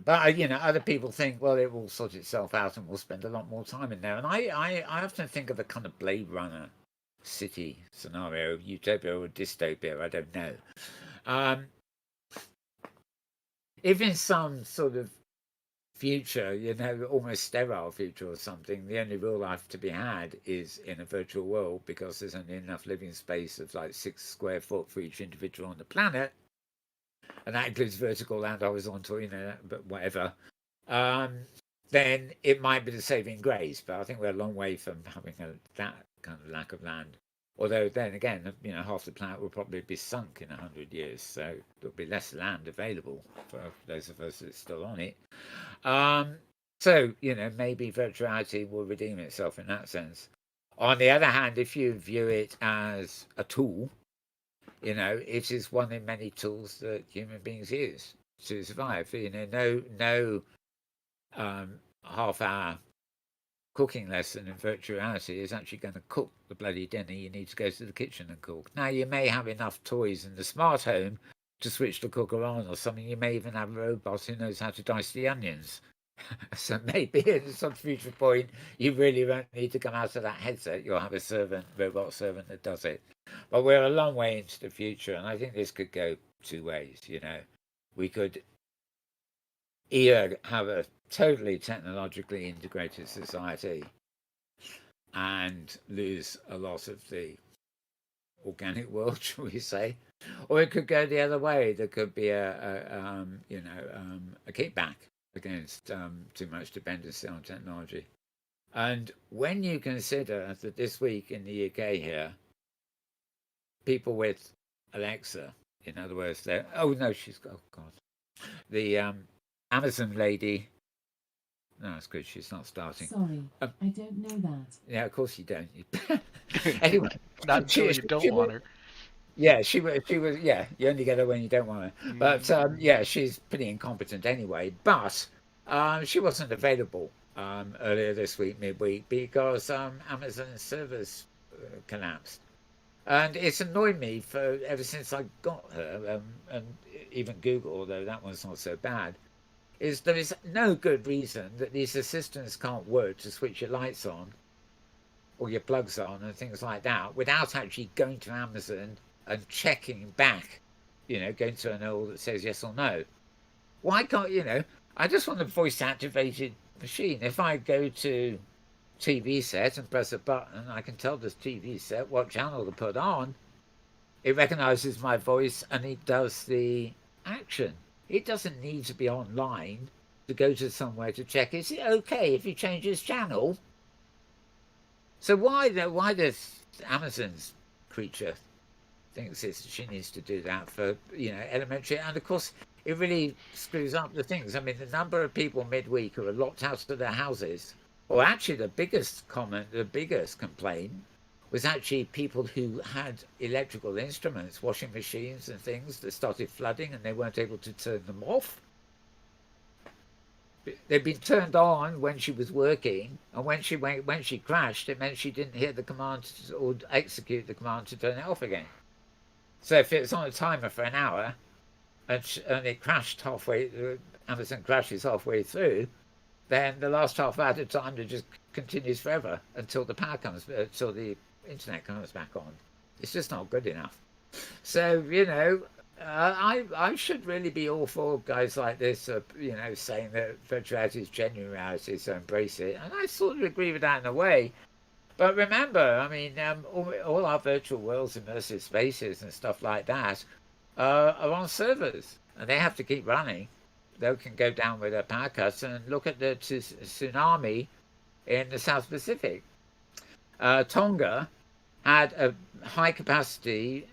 but other people think, well, it will sort itself out, and we'll spend a lot more time in there. And I often think of a kind of Blade Runner city scenario, utopia or dystopia, I don't know. If in some sort of future, almost sterile future or something, the only real life to be had is in a virtual world, because there's only enough living space of like 6 square foot for each individual on the planet, and that includes vertical and horizontal, but whatever. Then it might be the saving grace, but I think we're a long way from having that kind of lack of land. Although then again, half the planet will probably be sunk in 100 years, so there'll be less land available for those of us that's still on it. So maybe virtuality will redeem itself in that sense. On the other hand, if you view it as a tool, it is one in many tools that human beings use to survive. No half-hour cooking lesson in virtual reality is actually going to cook the bloody dinner you need to go to the kitchen and cook. Now, you may have enough toys in the smart home to switch the cooker on or something. You may even have a robot who knows how to dice the onions. So maybe at some future point, you really won't need to come out of that headset. You'll have a robot servant that does it. But we're a long way into the future, and I think this could go two ways. We could either have a totally technologically integrated society and lose a lot of the organic world, shall we say, or it could go the other way. There could be a kickback against too much dependency on technology. And when you consider that this week in the UK here, people with Alexa, in other words, the Amazon lady. No, it's good. She's not starting. Sorry, I don't know that. Yeah, of course you don't. Anyway, Not until you don't want her. Yeah, she was. Yeah, you only get her when you don't want her. But yeah, she's pretty incompetent anyway. But she wasn't available earlier this week, midweek, because Amazon servers collapsed, and it's annoyed me for ever since I got her, and even Google, although that one's not so bad. There is no good reason that these assistants can't work to switch your lights on or your plugs on and things like that without actually going to Amazon and checking back, going to an old that says yes or no. Why can't, I just want a voice activated machine. If I go to TV set and press a button, I can tell this TV set what channel to put on. It recognizes my voice and it does the action. It doesn't need to be online to go to somewhere to check. Is it okay if you change his channel? So why does Amazon's creature thinks she needs to do that for elementary? And of course, it really screws up the things. I mean, the number of people midweek who are locked out of their houses, or actually the biggest complaint was actually people who had electrical instruments, washing machines and things that started flooding and they weren't able to turn them off. They'd been turned on when she was working, and when she crashed, it meant she didn't hear the command or execute the command to turn it off again. So if it's on a timer for an hour and it crashed halfway, Amazon crashes halfway through, then the last half hour of time it just continues forever until the until the internet comes back on. It's just not good enough. So I should really be all for guys like this, saying that virtual reality is genuine reality, so embrace it. And I sort of agree with that in a way. But remember, I mean, all our virtual worlds, immersive spaces and stuff like that are on servers, and they have to keep running. They can go down with a power cut, and look at the tsunami in the South Pacific. Tonga had a high capacity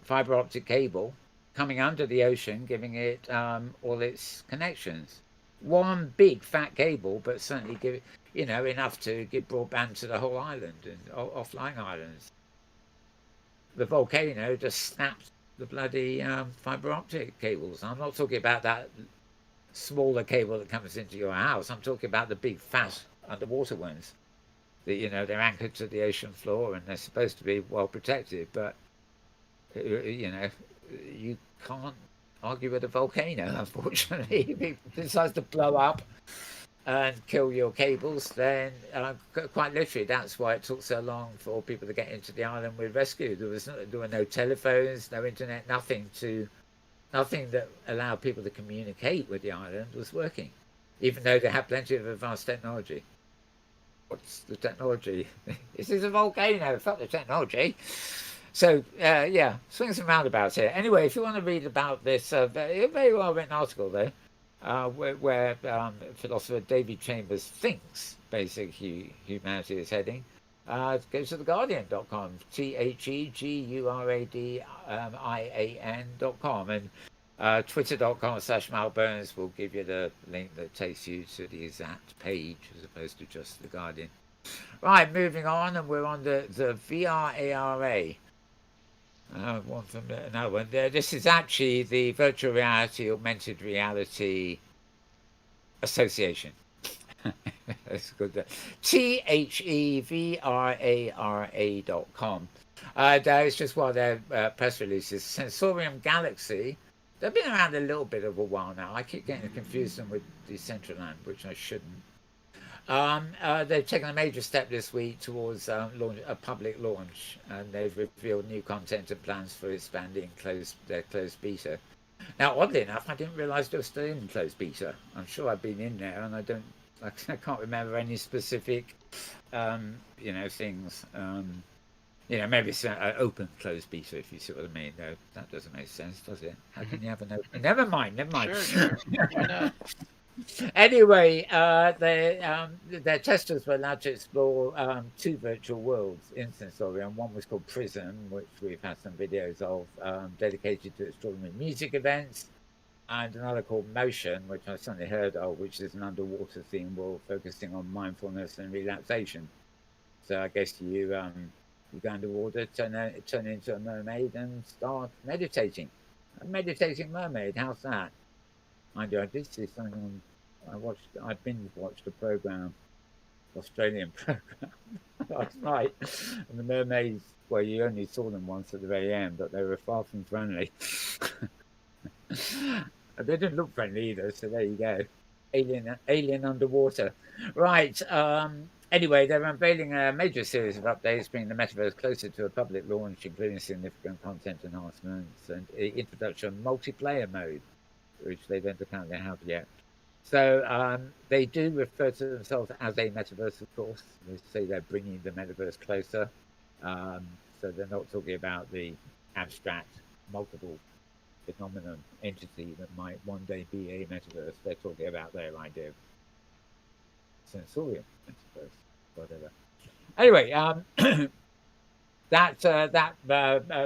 fiber optic cable coming under the ocean, giving it all its connections. One big fat cable, but certainly give enough to give broadband to the whole island and offlying islands. The volcano just snapped the bloody fiber optic cables. I'm not talking about that smaller cable that comes into your house. I'm talking about the big fat underwater ones. That they're anchored to the ocean floor and they're supposed to be well protected, but you can't argue with a volcano, unfortunately. If it decides to blow up and kill your cables, then quite literally that's why it took so long for people to get into the island with rescue. There were no telephones, no internet, nothing that allowed people to communicate with the island was working, even though they had plenty of advanced technology. What's the technology? This is a volcano. Fuck the technology. So, swings and roundabouts here. Anyway, if you want to read about this, a very well written article, though, where philosopher David Chambers thinks basic humanity is heading, go to theguardian.com, TheGuardian.com, and Twitter.com/Mal Burns will give you the link that takes you to the exact page as opposed to just The Guardian. Right, moving on, and we're on the VRARA. One from another one. This is actually the Virtual Reality Augmented Reality Association. It's good. THEVRARA.com. That is just one of their press releases. Sensorium Galaxy. They've been around a little bit of a while now. I keep getting confused them with Decentraland, which I shouldn't. They've taken a major step this week towards a public launch, and they've revealed new content and plans for expanding their closed beta. Now, oddly enough, I didn't realise they were still in closed beta. I'm sure I've been in there, and I can't remember any specific, things. Maybe it's an open closed beta, if you see what I mean. No, that doesn't make sense, does it? How can you have an open? Never mind. Sure. Why not? Anyway, their testers were allowed to explore two virtual worlds in Sensorium. One was called Prism, which we've had some videos of, dedicated to extraordinary music events, and another called Motion, which I certainly heard of, which is an underwater theme world focusing on mindfulness and relaxation. So I guess you go underwater, turn into a mermaid, and start meditating. A meditating mermaid, how's that? Mind you, I did see something I binge watched a program, Australian program, last night, and the mermaids. Well, you only saw them once at the very end, but they were far from friendly. They didn't look friendly either. So there you go, alien underwater. Right. Anyway, they're unveiling a major series of updates, bringing the metaverse closer to a public launch, including significant content enhancements and introduction of multiplayer mode, which they don't apparently have yet. So they do refer to themselves as a metaverse, of course. They say they're bringing the metaverse closer. So they're not talking about the abstract, multiple phenomenon entity that might one day be a metaverse. They're talking about their idea of sensorium metaverse, whatever. Anyway, that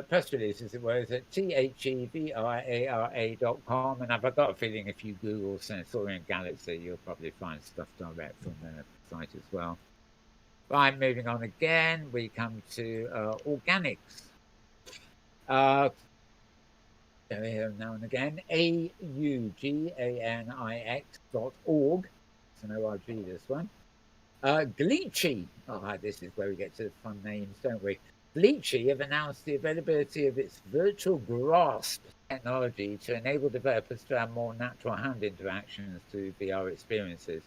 press release, as it were, is at THEVRARA.com, and I've got a feeling if you Google Sensorium Galaxy, you'll probably find stuff direct from their site as well. Right, moving on again, we come to organics. Here now and again, AUGANIX.org. It's an ORG, this one. Gleechy. This is where we get to the fun names, don't we? Gleechy have announced the availability of its virtual grasp technology to enable developers to have more natural hand interactions through VR experiences.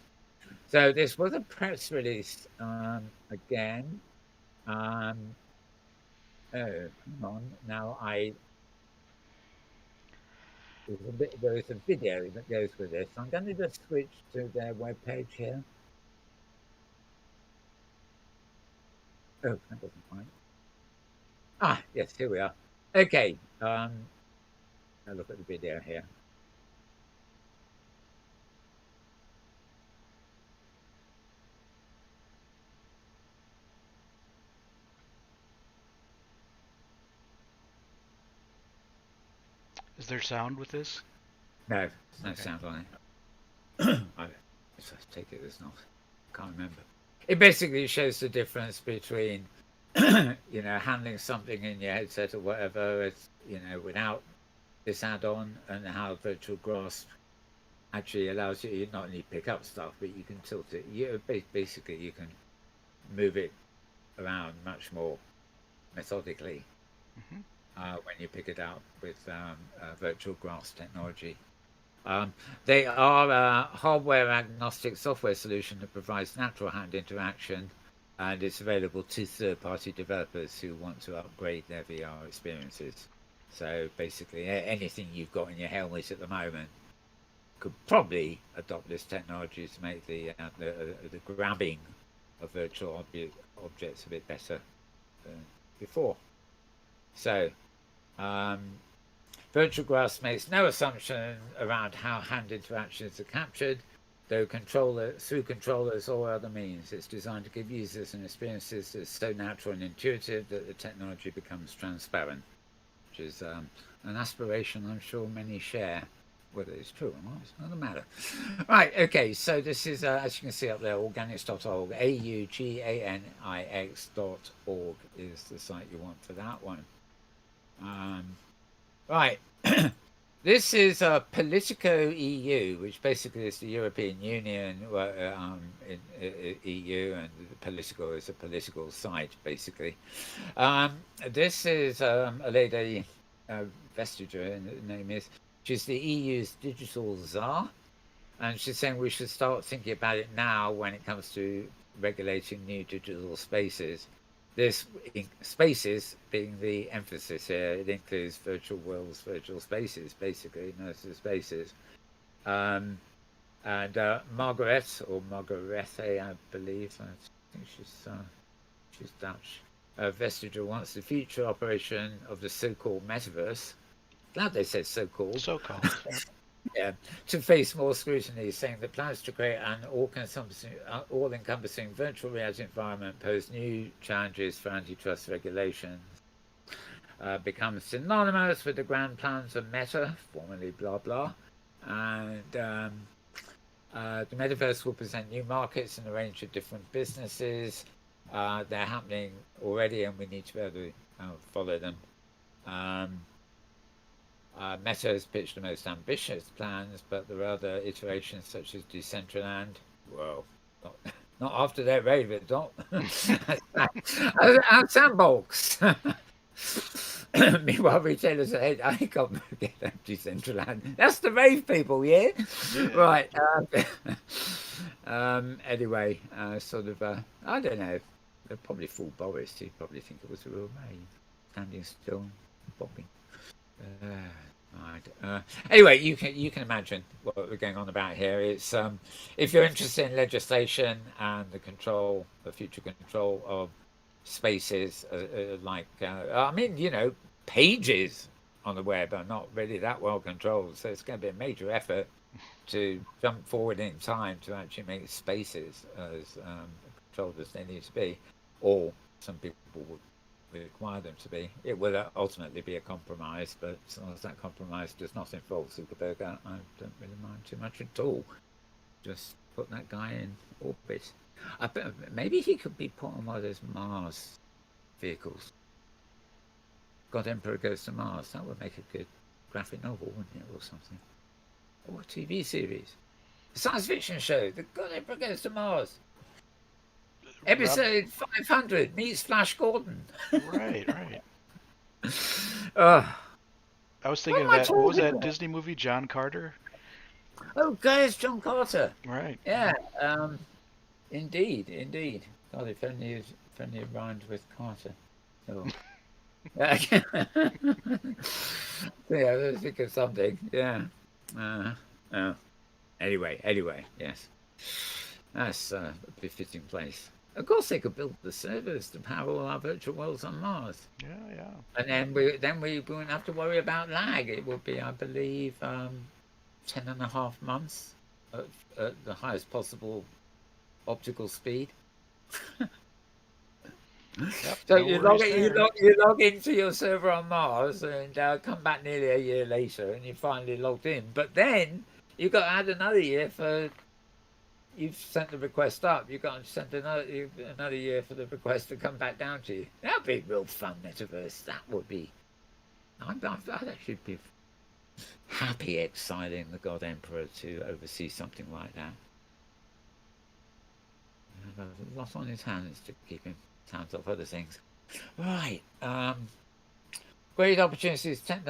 So this was a press release again. Hang on. Now there is a video that goes with this. I'm going to just switch to their webpage here. Oh, that wasn't right. Yes, here we are. Okay. I'll look at the video here. Is there sound with this? No, there's no sound on it. I take it as not. Can't remember. It basically shows the difference between, handling something in your headset or whatever, it's, without this add-on, and how virtual grasp actually allows you not only pick up stuff, but you can tilt it. Basically, you can move it around much more methodically when you pick it up with virtual grasp technology. They are a hardware agnostic software solution that provides natural hand interaction, and it's available to third-party developers who want to upgrade their VR experiences. So basically, anything you've got in your helmet at the moment could probably adopt this technology to make the grabbing of virtual objects a bit better than before. So virtual grasp makes no assumption around how hand interactions are captured, through controllers or other means. It's designed to give users an experiences that's so natural and intuitive that the technology becomes transparent, which is an aspiration I'm sure many share. Whether it's true or not, it's not a matter. Right, okay, so this is, as you can see up there, organics.org, AUGANIX.org is the site you want for that one. Right. This is Politico EU, which basically is the European Union in EU, and Politico is a political site, basically. This is a lady, Vestager, the name is. She's the EU's digital czar, and she's saying we should start thinking about it now when it comes to regulating new digital spaces. This spaces being the emphasis here, it includes virtual worlds, virtual spaces, basically immersive spaces. Um, and Margaret or Margarete, I believe, I think she's Dutch. Vestager wants the future operation of the so-called metaverse. Glad they said so-called. So-called. Yep. Yeah, to face more scrutiny, saying that plans to create an all-encompassing virtual reality environment pose new challenges for antitrust regulations. Become synonymous with the grand plans of Meta, formerly blah blah, and the metaverse will present new markets and a range of different businesses. They're happening already, and we need to be able to follow them. Meta has pitched the most ambitious plans, but there are other iterations such as Decentraland. Well, not after their rave, it's not. And Sandbox. Meanwhile, retailers say, I can't forget that Decentraland. That's the rave people, yeah? Right. Anyway, sort of, I don't know. They'll probably fool Boris. He'd probably think it was a real rave. Standing still and bobbing. Right. Anyway, you can imagine what we're going on about here. It's if you're interested in legislation and the future control of spaces, I mean, pages on the web are not really that well controlled, so it's going to be a major effort to jump forward in time to actually make spaces as controlled as they need to be, or some people would require them to be. It will ultimately be a compromise, but as long as that compromise does not involve Zuckerberg, I don't really mind too much at all. Just put that guy in orbit. Maybe he could be put on one of those Mars vehicles. God Emperor Goes to Mars. That would make a good graphic novel, wouldn't it, or something? Or a TV series. A science fiction show. The God Emperor Goes to Mars. Episode 500 meets Flash Gordon. Right. I was thinking of that. What was that Disney movie, John Carter? Oh, guys, John Carter. Right. Yeah. Indeed. God, if only it rhymed with Carter. Oh. Yeah, let's think of something. Yeah. Anyway, yes. That's a befitting place. Of course, they could build the servers to power all our virtual worlds on Mars. Yeah. And then we wouldn't have to worry about lag. It would be, I believe, 10.5 months at the highest possible optical speed. Yep, So no you log into your server on Mars and come back nearly a year later, and you finally logged in. But then you've got to add another year for. You've sent the request up. You've got to send another year for the request to come back down to you. That'd be real fun, metaverse. That would be. I'd actually be happy exiling the God Emperor to oversee something like that. A lot on his hands to keep him hands off other things. Right. Great opportunities tech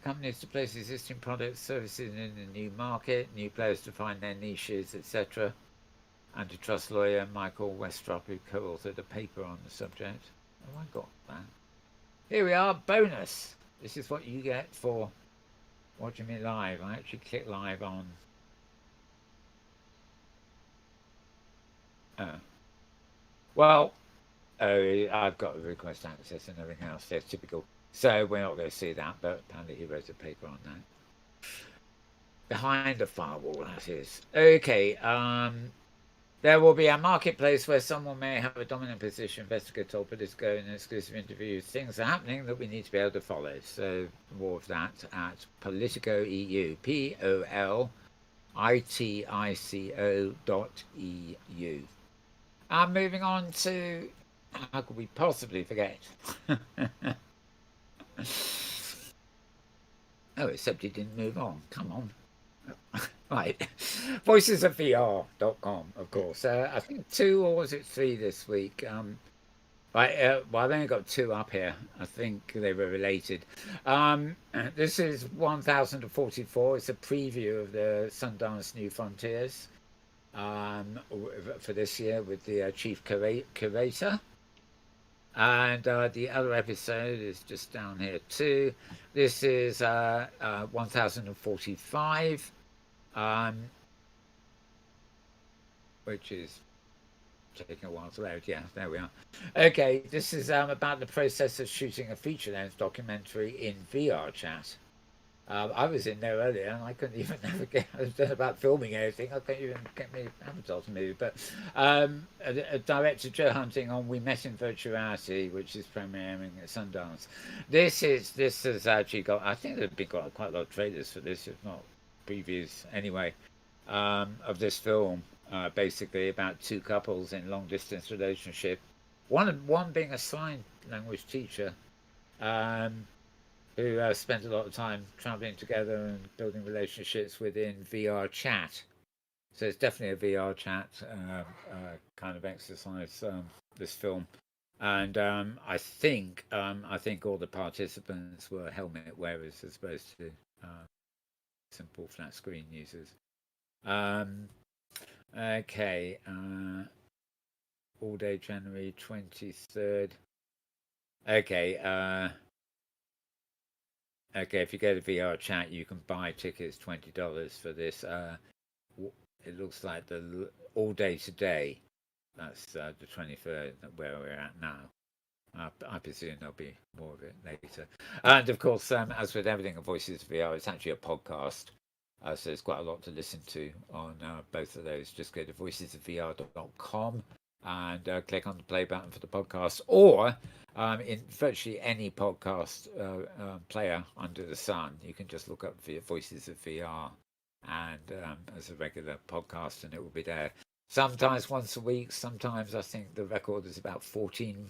companies to place existing products, services in a new market, new players to find their niches, etc. Antitrust lawyer Michael Westrop, who co-authored a paper on the subject. Oh, I got that. Here we are, bonus. This is what you get for watching me live. I actually click live on. Well, I've got request access and everything else. That's typical. So we're not going to see that, but apparently he wrote a paper on that. Behind the firewall, that is. Okay. There will be a marketplace where someone may have a dominant position. Investigator told Politico in an exclusive interview. Things are happening that we need to be able to follow. So more of that at Politico EU. POLITICO.EU. I'm moving on to. How could we possibly forget? Oh, except he didn't move on. Come on. Right. Voicesofvr.com, of course. I think 2 or was it 3 this week? Right, well, I've only got 2 up here. I think they were related. This is 1044. It's a preview of the Sundance New Frontiers for this year with the chief curator. And the other episode is just down here too. This is 1045, which is taking a while to load. Yeah, there we are. Okay, this is about the process of shooting a feature-length documentary in VR chat. I was in there earlier and I couldn't even navigate. I was about filming anything. I couldn't even get me advertising movie. But director Joe Hunting on We Met in Virtuality, which is premiering at Sundance. This has actually got. I think there've been quite a lot of trailers for this, if not previews anyway, of this film. Basically about 2 couples in long distance relationship. One being a sign language teacher. Who spent a lot of time traveling together and building relationships within VR chat. So it's definitely a VR chat kind of exercise, this film. And I think all the participants were helmet wearers as opposed to simple flat screen users. Okay, all day January 23rd. Okay, okay, if you go to VR chat, you can buy tickets $20 for this. It looks like the all day today. That's the 23rd, where we're at now. I presume there'll be more of it later. And of course, as with everything at Voices of VR, it's actually a podcast. So there's quite a lot to listen to on both of those. Just go to voicesofvr.com and click on the play button for the podcast, or in virtually any podcast player under the sun, you can just look up Voices of VR and as a regular podcast, and it will be there. Sometimes once a week. Sometimes I think the record is about 14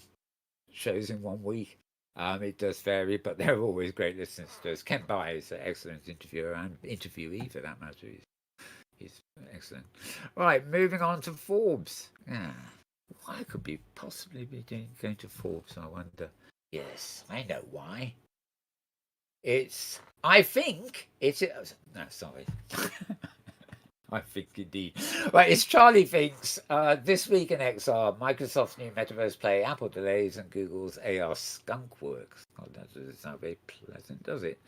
shows in 1 week. It does vary, but they're always great listeners to us. Ken Bai is an excellent interviewer and interviewee for that matter. He's excellent. Right, moving on to Forbes. Yeah. Why could we possibly be going to Forbes, I wonder? Yes, I know why. I think it's... No, sorry. I think indeed. Right, it's Charlie Thinks. This week in XR, Microsoft's new Metaverse Play, Apple delays, and Google's AR skunk works. Oh, that doesn't sound very pleasant, does it?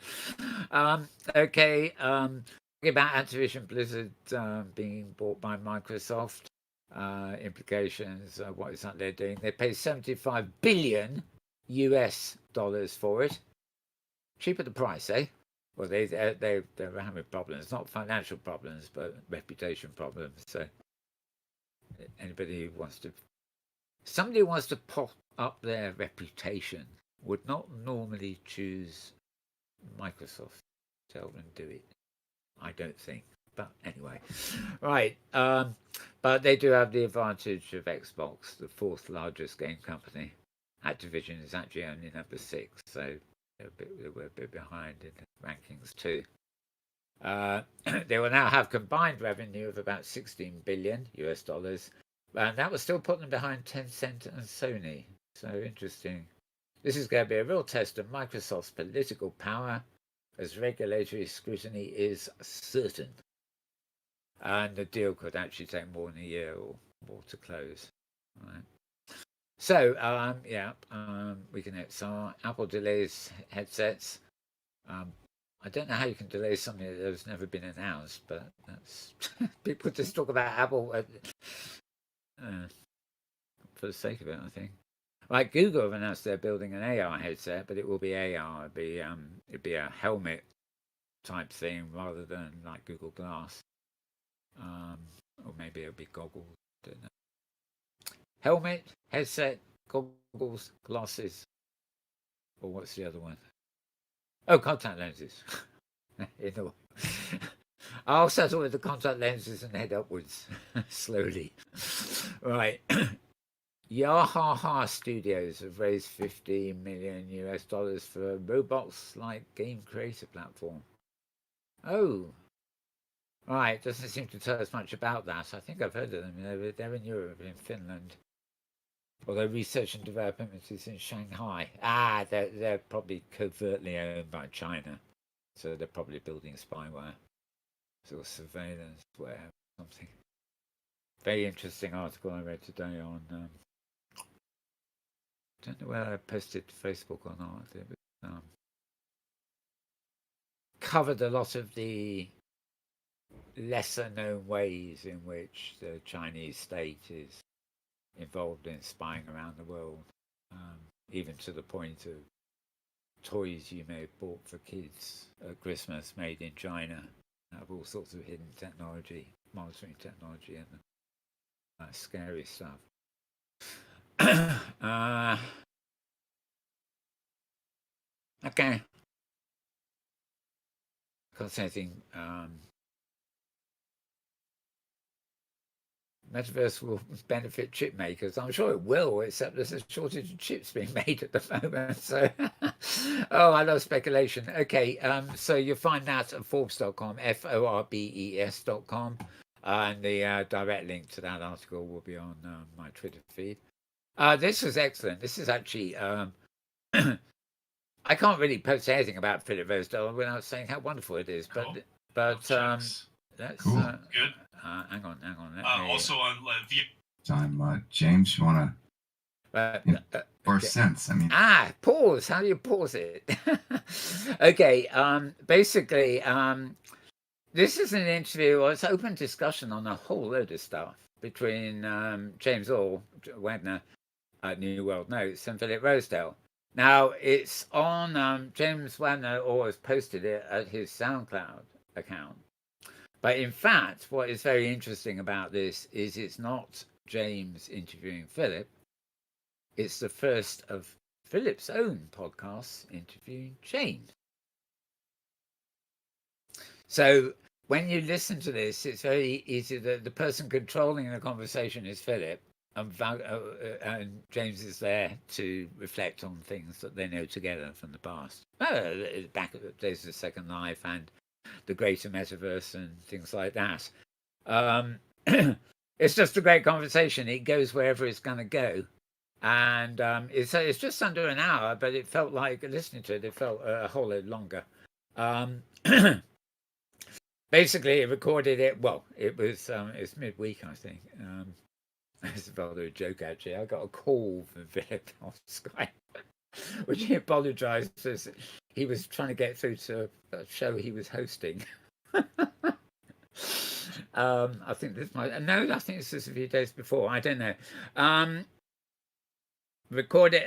Okay, talking about Activision Blizzard being bought by Microsoft. Implications, what is that they're doing? They paid $75 billion for it. Cheap at the price, eh? Well, they're having problems, not financial problems, but reputation problems. So, somebody who wants to pop up their reputation would not normally choose Microsoft to help them do it. I don't think. But anyway, right. But they do have the advantage of Xbox, the 4th largest game company. Activision is actually only number 6, so we're a bit behind in the rankings too. They will now have combined revenue of about $16 billion, and that will still put them behind Tencent and Sony. So interesting. This is going to be a real test of Microsoft's political power, as regulatory scrutiny is certain. And the deal could actually take more than a year or more to close. Right. So, we can XR. Apple delays headsets. I don't know how you can delay something that has never been announced, but that's people just talk about Apple for the sake of it, I think. Like Google have announced they're building an AR headset, but it will be AR. It'd be a helmet type thing rather than like Google Glass. Or maybe it'll be goggles. I don't know. Helmet, headset, goggles, glasses. Or what's the other one? Oh, contact lenses. I'll settle with the contact lenses and head upwards slowly. Right. Yahaha Studios have raised $50 million for a Roblox-like game creator platform. Oh, right. Doesn't seem to tell us much about that. I think I've heard of them. They're in Europe, in Finland. Although research and development is in Shanghai. They're probably covertly owned by China. So they're probably building spyware. Sort of surveillance, whatever, something. Very interesting article I read today on... don't know whether I posted to Facebook or not. It was, covered a lot of the lesser known ways in which the Chinese state is involved in spying around the world, even to the point of toys you may have bought for kids at Christmas made in China have all sorts of hidden technology, monitoring technology, and scary stuff. Okay. Can't say anything. Metaverse will benefit chip makers. I'm sure it will, except there's a shortage of chips being made at the moment. So, oh, I love speculation. Okay, so you'll find that at Forbes.com, Forbes.com, and the direct link to that article will be on my Twitter feed. This was excellent. This is actually, I can't really post anything about Philip Rosedale without saying how wonderful it is. Cool. But that's cool. Good. Hang on. Also on via time, James, you want to or sense? I mean, pause. How do you pause it? Okay. Basically, this is an interview. Well, it's open discussion on a whole load of stuff between James Wagner at New World Notes and Philip Rosedale. Now it's on James Wagner always posted it at his SoundCloud account. But in fact, what is very interesting about this is it's not James interviewing Philip. It's the first of Philip's own podcasts interviewing James. So when you listen to this, it's very easy that the person controlling the conversation is Philip, and James is there to reflect on things that they know together from the past. Back at the days of Second Life and the greater metaverse and things like that. It's just a great conversation. It goes wherever it's going to go. And it's just under an hour, but it felt like, listening to it, it felt a whole lot longer. Basically, it recorded it, well, it's midweek, I think. It's rather a joke, actually. I got a call from Philip on Skype, which he apologised as he was trying to get through to a show he was hosting. I think this might... No, I think this is a few days before. I don't know. Recorded...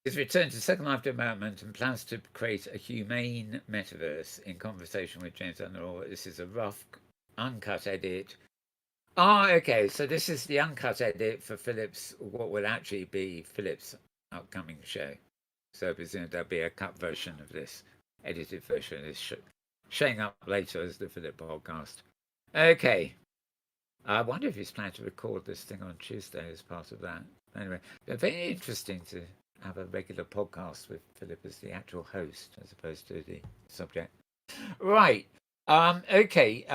He's returned to Second Life development and plans to create a humane metaverse in conversation with James Atlloud. This is a rough, uncut edit. Okay, so this is the uncut edit for Philip's, what will actually be Philip's upcoming show. So presumably there'll be a cut version of this, edited version of this showing up later as the Philip podcast. Okay. I wonder if he's planning to record this thing on Tuesday as part of that. Anyway, very interesting to have a regular podcast with Philip as the actual host as opposed to the subject. Right. Okay.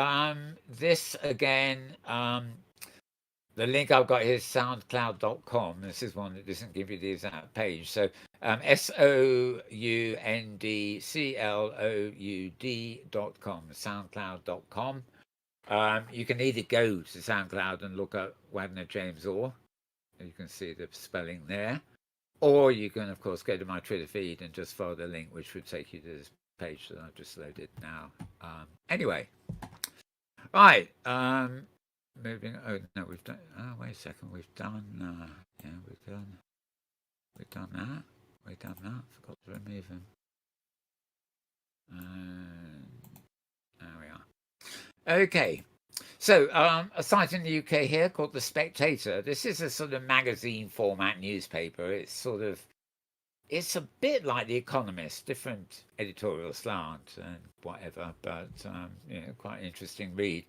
This again, the link I've got here is soundcloud.com. This is one that doesn't give you the exact page. So soundcloud.com, soundcloud.com. You can either go to SoundCloud and look up Wagner James Orr. You can see the spelling there. Or you can, of course, go to my Twitter feed and just follow the link, which would take you to this page that I've just loaded now. Anyway. Right. Moving... Oh, no, we've done... Oh, wait a second. We've done... yeah, we've done that. We've done that. Forgot to remove him. There we are. Okay. So, a site in the UK here called The Spectator. This is a sort of magazine format newspaper. It's sort of it's a bit like The Economist, different editorial slant and whatever, but quite interesting read.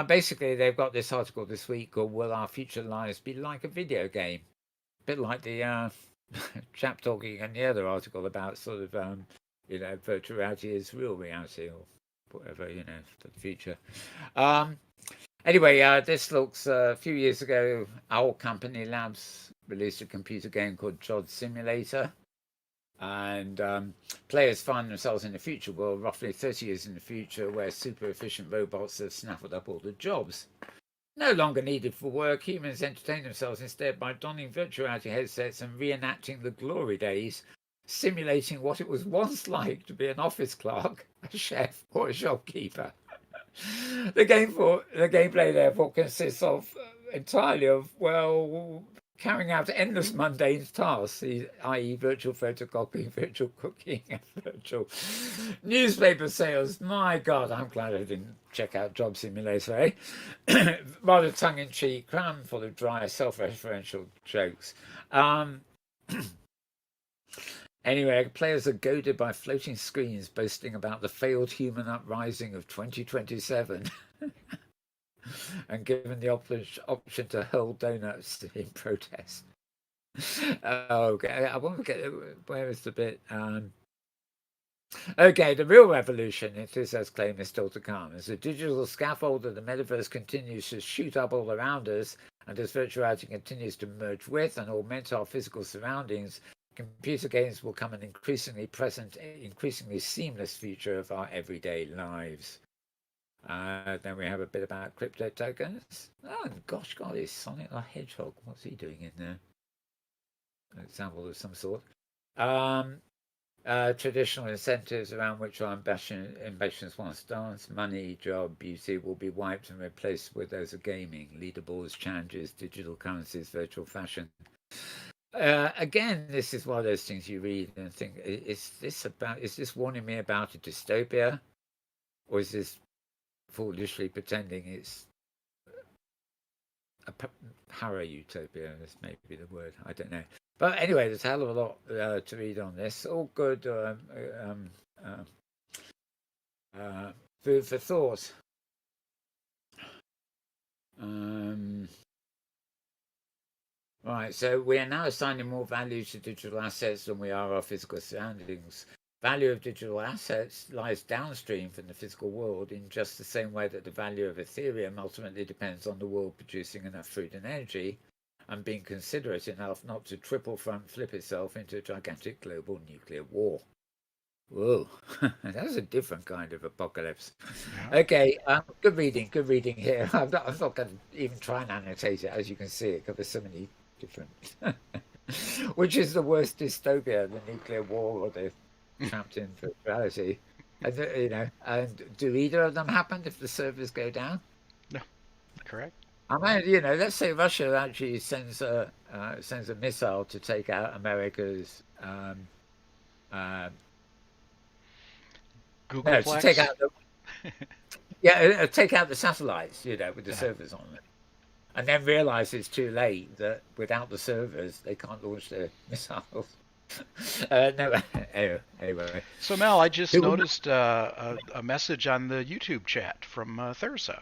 Basically, they've got this article this week called "Will Our Future Lives Be Like a Video Game?" A bit like the chap talking in the other article about sort of virtual reality is real reality or whatever, for the future. Anyway, this looks a few years ago. Our company Labs released a computer game called Job Simulator, and players find themselves in a future world, roughly 30 years in the future, where super efficient robots have snaffled up all the jobs. No longer needed for work, humans entertain themselves instead by donning virtual reality headsets and reenacting the glory days, simulating what it was once like to be an office clerk, a chef, or a shopkeeper. The gameplay therefore consists of entirely of carrying out endless mundane tasks, i.e. virtual photocopying, virtual cooking, and virtual newspaper sales. My God, I'm glad I didn't check out Job Simulator, eh? Rather tongue-in-cheek, crammed full of dry, self-referential jokes. Anyway, players are goaded by floating screens boasting about the failed human uprising of 2027 and given the option to hurl donuts in protest. Okay, I want to get... Where is the bit? Okay, the real revolution, it is as claimed, is still to come. As the digital scaffold of the metaverse continues to shoot up all around us, and as virtual reality continues to merge with and augment our physical surroundings, computer games will become an increasingly present, increasingly seamless feature of our everyday lives. Then we have a bit about crypto tokens. Oh, gosh, God, is Sonic the Hedgehog? What's he doing in there? An example of some sort. Traditional incentives around which our ambitions once danced, money, job, beauty, will be wiped and replaced with those of gaming, leaderboards, challenges, digital currencies, virtual fashion. Again, this is one of those things you read and think, is this warning me about a dystopia? Or is this foolishly pretending it's a para-utopia? This may be the word, I don't know. But anyway, there's a hell of a lot to read on this. All good food for thought. Right, so we are now assigning more value to digital assets than we are our physical surroundings. Value of digital assets lies downstream from the physical world in just the same way that the value of Ethereum ultimately depends on the world producing enough food and energy and being considerate enough not to triple front flip itself into a gigantic global nuclear war. Whoa, that's a different kind of apocalypse. Yeah. Okay, good reading here. I'm not going to even try and annotate it. As you can see, it covers so many different... Which is the worst dystopia, the nuclear war or the trapped in virtuality? And, and do either of them happen if the servers go down? No, correct. I mean, let's say Russia actually sends a missile to take out America's... Googleplex? To take out take out the satellites, with the servers on them, and then realise it's too late that without the servers they can't launch their missiles. Anyway. So Mal, I just noticed a message on the YouTube chat from Thursa.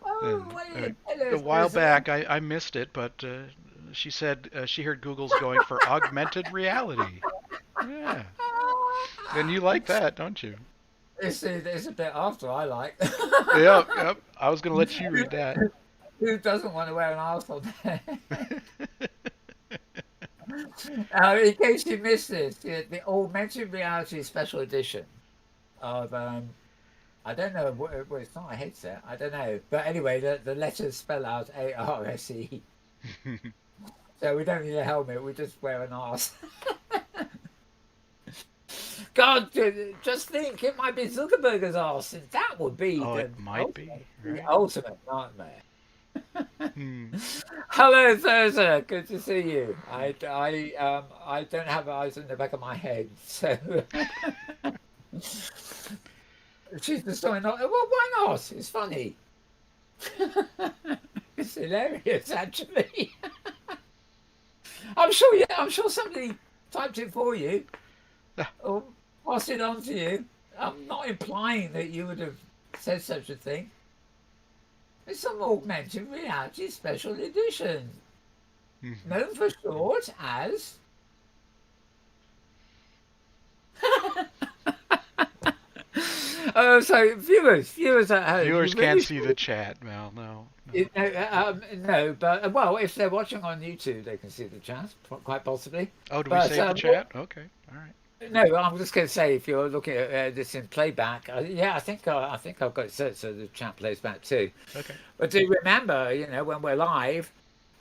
Hello, a while back, I missed it, but she said she heard Google's going for augmented reality. Yeah. And you like that, don't you? It's a bit after I like. Yep. I was going to let you read that. Who doesn't want to wear an arsehole there? In case you missed this, the augmented reality special edition of I don't know. Well, it's not a headset. I don't know. But anyway, the letters spell out ARSE. So we don't need a helmet. We just wear an arse. God, just think, it might be Zuckerberg's arse. That would be the ultimate nightmare. Hello, Thursa. Good to see you. I don't have eyes in the back of my head, so she's just going, well, why not? It's funny. It's hilarious, actually. I'm sure somebody typed it for you, or passed it on to you. I'm not implying that you would have said such a thing. It's some augmented reality special edition, known for short as. So viewers at home, Viewers you can't really see the chat, Mal. No. no, but well, if they're watching on YouTube, they can see the chat, quite possibly. Oh, do we But save the chat? Okay, all right. no, I'm just going to say if you're looking at this in playback, yeah, I think I've got it set so the chat plays back too. Okay. But do remember, when we're live,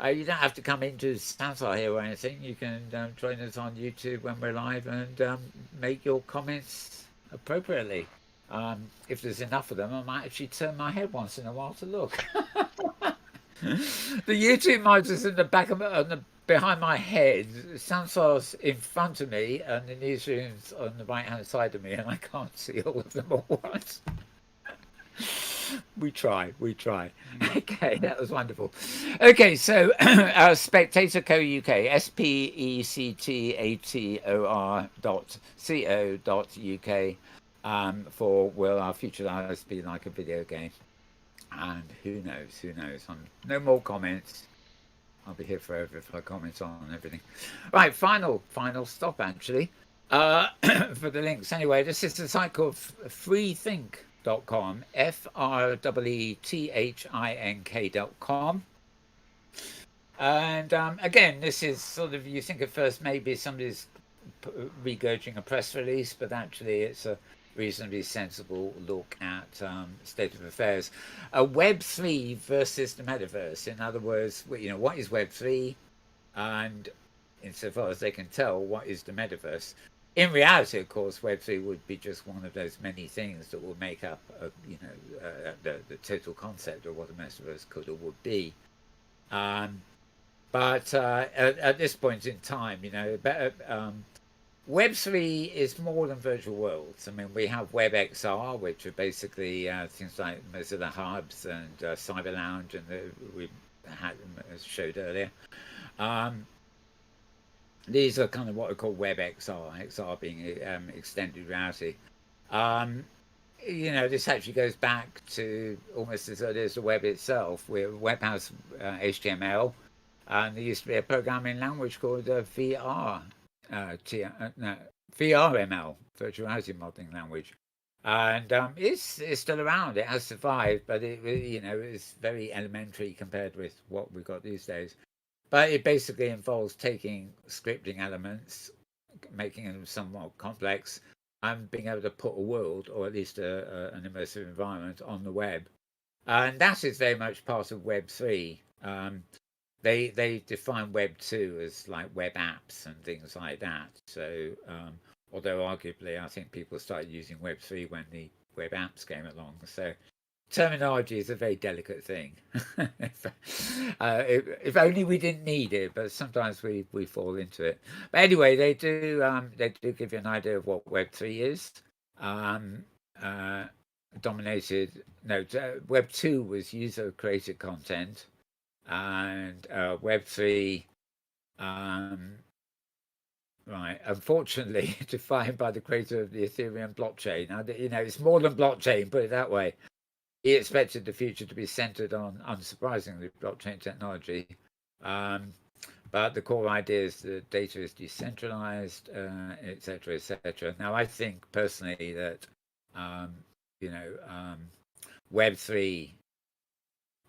you don't have to come into Sansar here or anything. You can join us on YouTube when we're live and make your comments appropriately. If there's enough of them, I might actually turn my head once in a while to look. The YouTube monitors in the back of behind my head, Sansar's in front of me, and the newsroom's on the right hand side of me, and I can't see all of them at once. We try. Okay, that was wonderful. Okay, so Spectator Co UK, spectator.co.uk, for will our future lives be like a video game? And who knows? No more comments. I'll be here forever if I comment on everything. Right, final stop actually for the links. Anyway, this is the site called freethink.com, freethink.com. And again, this is sort of, you think at first maybe somebody's regurging a press release, but actually it's a reasonably sensible look at state of affairs. Web3 versus the metaverse. In other words, what is Web3? And insofar as they can tell, what is the metaverse? In reality, of course, Web3 would be just one of those many things that will make up, the total concept of what a metaverse could or would be. But at this point in time, Web3 is more than virtual worlds. I mean, we have WebXR, which are basically things like Mozilla Hubs and Cyber Lounge, and we had as showed earlier. These are kind of what are called WebXR, XR being extended reality. This actually goes back to almost as early as the web itself. Web has HTML, and there used to be a programming language called VR. VRML, virtual reality modeling language, and it's still around. It has survived, but it's very elementary compared with what we've got these days. But it basically involves taking scripting elements, making them somewhat complex, and being able to put a world, or at least an immersive environment, on the web, and that is very much part of Web3. They define Web 2 as like web apps and things like that. So, although arguably I think people started using Web 3 when the web apps came along. So, terminology is a very delicate thing. If only we didn't need it, but sometimes we fall into it. But anyway, they do give you an idea of what Web 3 is. Web 2 was user created content. And Web3, unfortunately, defined by the creator of the Ethereum blockchain. Now, it's more than blockchain, put it that way. He expected the future to be centered on, unsurprisingly, blockchain technology. But the core idea is that data is decentralized, etc., etc. Now, I think personally that, Web3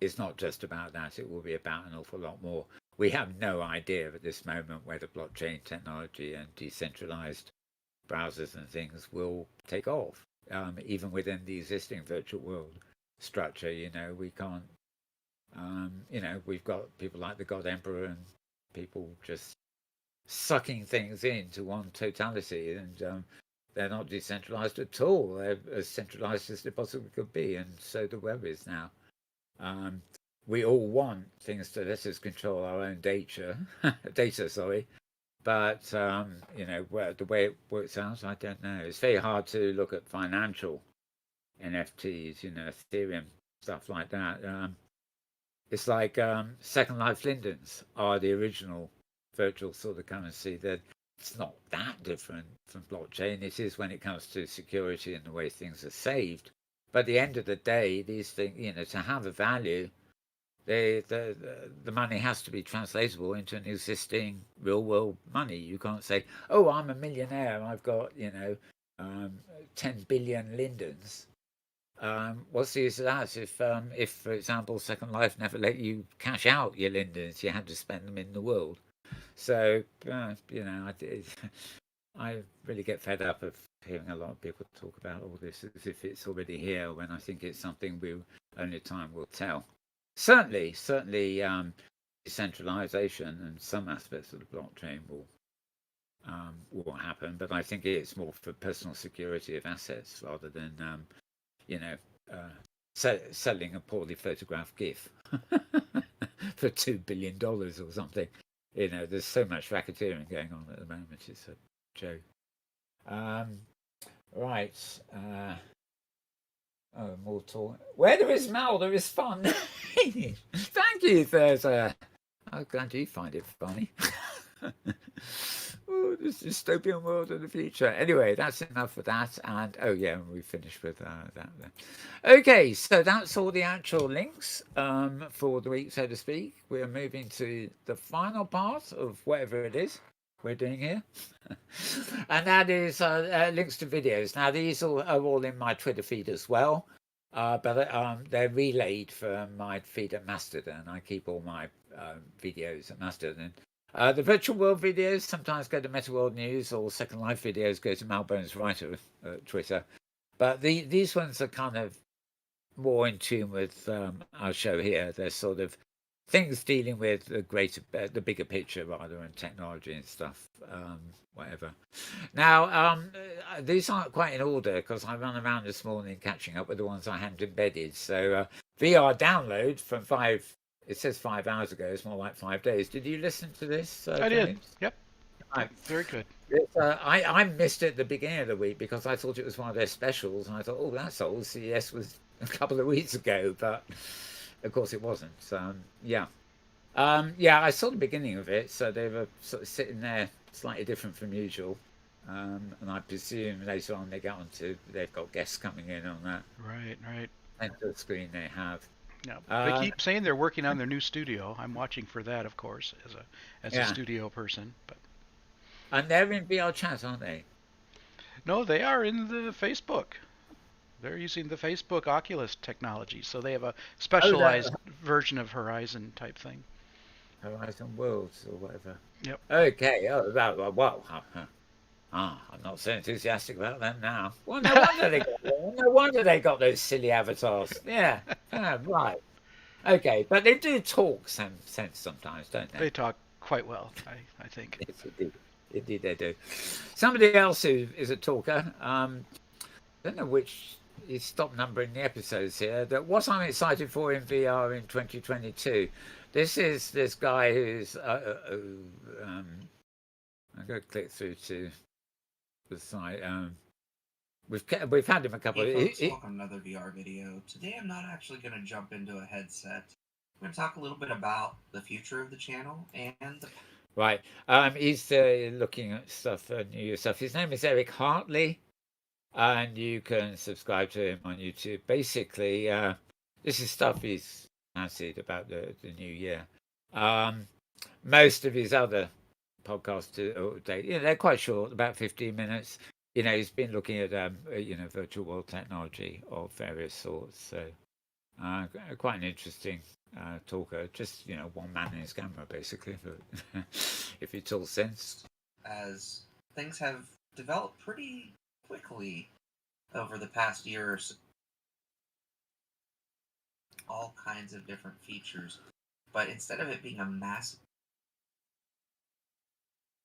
is not just about that. It will be about an awful lot more. We have no idea at this moment whether blockchain technology and decentralized browsers and things will take off. Even within the existing virtual world structure, we can't, we've got people like the God Emperor and people just sucking things into one totality, and they're not decentralized at all. They're as centralized as they possibly could be, and so the web is now. We all want things to let us control our own data, but the way it works out, I don't know. It's very hard to look at financial NFTs, Ethereum, stuff like that. It's like Second Life Lindens are the original virtual sort of currency. That it's not that different from blockchain. It is when it comes to security and the way things are saved. But at the end of the day, these things, to have a value, the money has to be translatable into an existing real world money. You can't say, "Oh, I'm a millionaire. I've got 10 billion lindens." What's the use of that if, for example, Second Life never let you cash out your lindens, you had to spend them in the world. So I really get fed up of hearing a lot of people talk about all this as if it's already here, when I think it's something only time will tell. Certainly, decentralization and some aspects of the blockchain will happen, but I think it's more for personal security of assets rather than selling a poorly photographed GIF for $2 billion or something. There's so much racketeering going on at the moment. It's a joke. Right. More talk. Where there is Mal, there is fun. Thank you, Thursday. I'm glad you find it funny. Oh, this dystopian world of the future. Anyway, that's enough for that. And we finished with that. Okay, so that's all the actual links for the week, so to speak. We're moving to the final part of whatever it is we're doing here, and that is links to videos. Now, these are all in my Twitter feed as well, but they're relayed from my feed at Mastodon. I keep all my videos at Mastodon. The virtual world videos sometimes go to Metaworld News, or Second Life videos go to Mal Burns Writer Twitter. But these ones are kind of more in tune with our show here. They're sort of things dealing with the bigger picture rather, and technology and stuff, whatever. Now, these aren't quite in order because I ran around this morning catching up with the ones I hadn't embedded. So VR download from 5. It says 5 hours ago. It's more like 5 days. Did you listen to this? I did. Yep. Right. Very good. I missed it at the beginning of the week because I thought it was one of their specials, and I thought, oh, that's old. CES was a couple of weeks ago, but of course it wasn't. So, I saw the beginning of it. So they were sort of sitting there, slightly different from usual. And I presume later on they've got guests coming in on that. Right. Center screen they have. Yeah, they keep saying they're working on their new studio. I'm watching for that, of course, as a studio person. But and they're in VR chat, aren't they? No, they are in the Facebook. They're using the Facebook Oculus technology, so they have a specialized version of Horizon type thing. Horizon Worlds or whatever. Yep. Okay. I'm not so enthusiastic about them now. Well, no wonder they got those silly avatars. Yeah. Right. Okay, but they do talk some sense sometimes, don't they? They talk quite well, I think. Yes, indeed they do. Somebody else who is a talker, I don't know which, he stopped numbering the episodes here, that what I'm excited for in VR in 2022. This is this guy who's, I'm going to click through to the site. We've had him a couple Hey of... folks, welcome to another VR video. Today I'm not actually going to jump into a headset. I'm going to talk a little bit about the future of the channel and... Right. He's looking at stuff, New Year stuff. His name is Eric Hartley, and you can subscribe to him on YouTube. Basically, this is stuff he's fancied about the new year. Most of his other podcasts they're quite short, about 15 minutes. He's been looking at virtual world technology of various sorts. So quite an interesting talker. Just one man in his camera, basically, if it's all sense. As things have developed pretty quickly over the past year or so, all kinds of different features, but instead of it being a massive,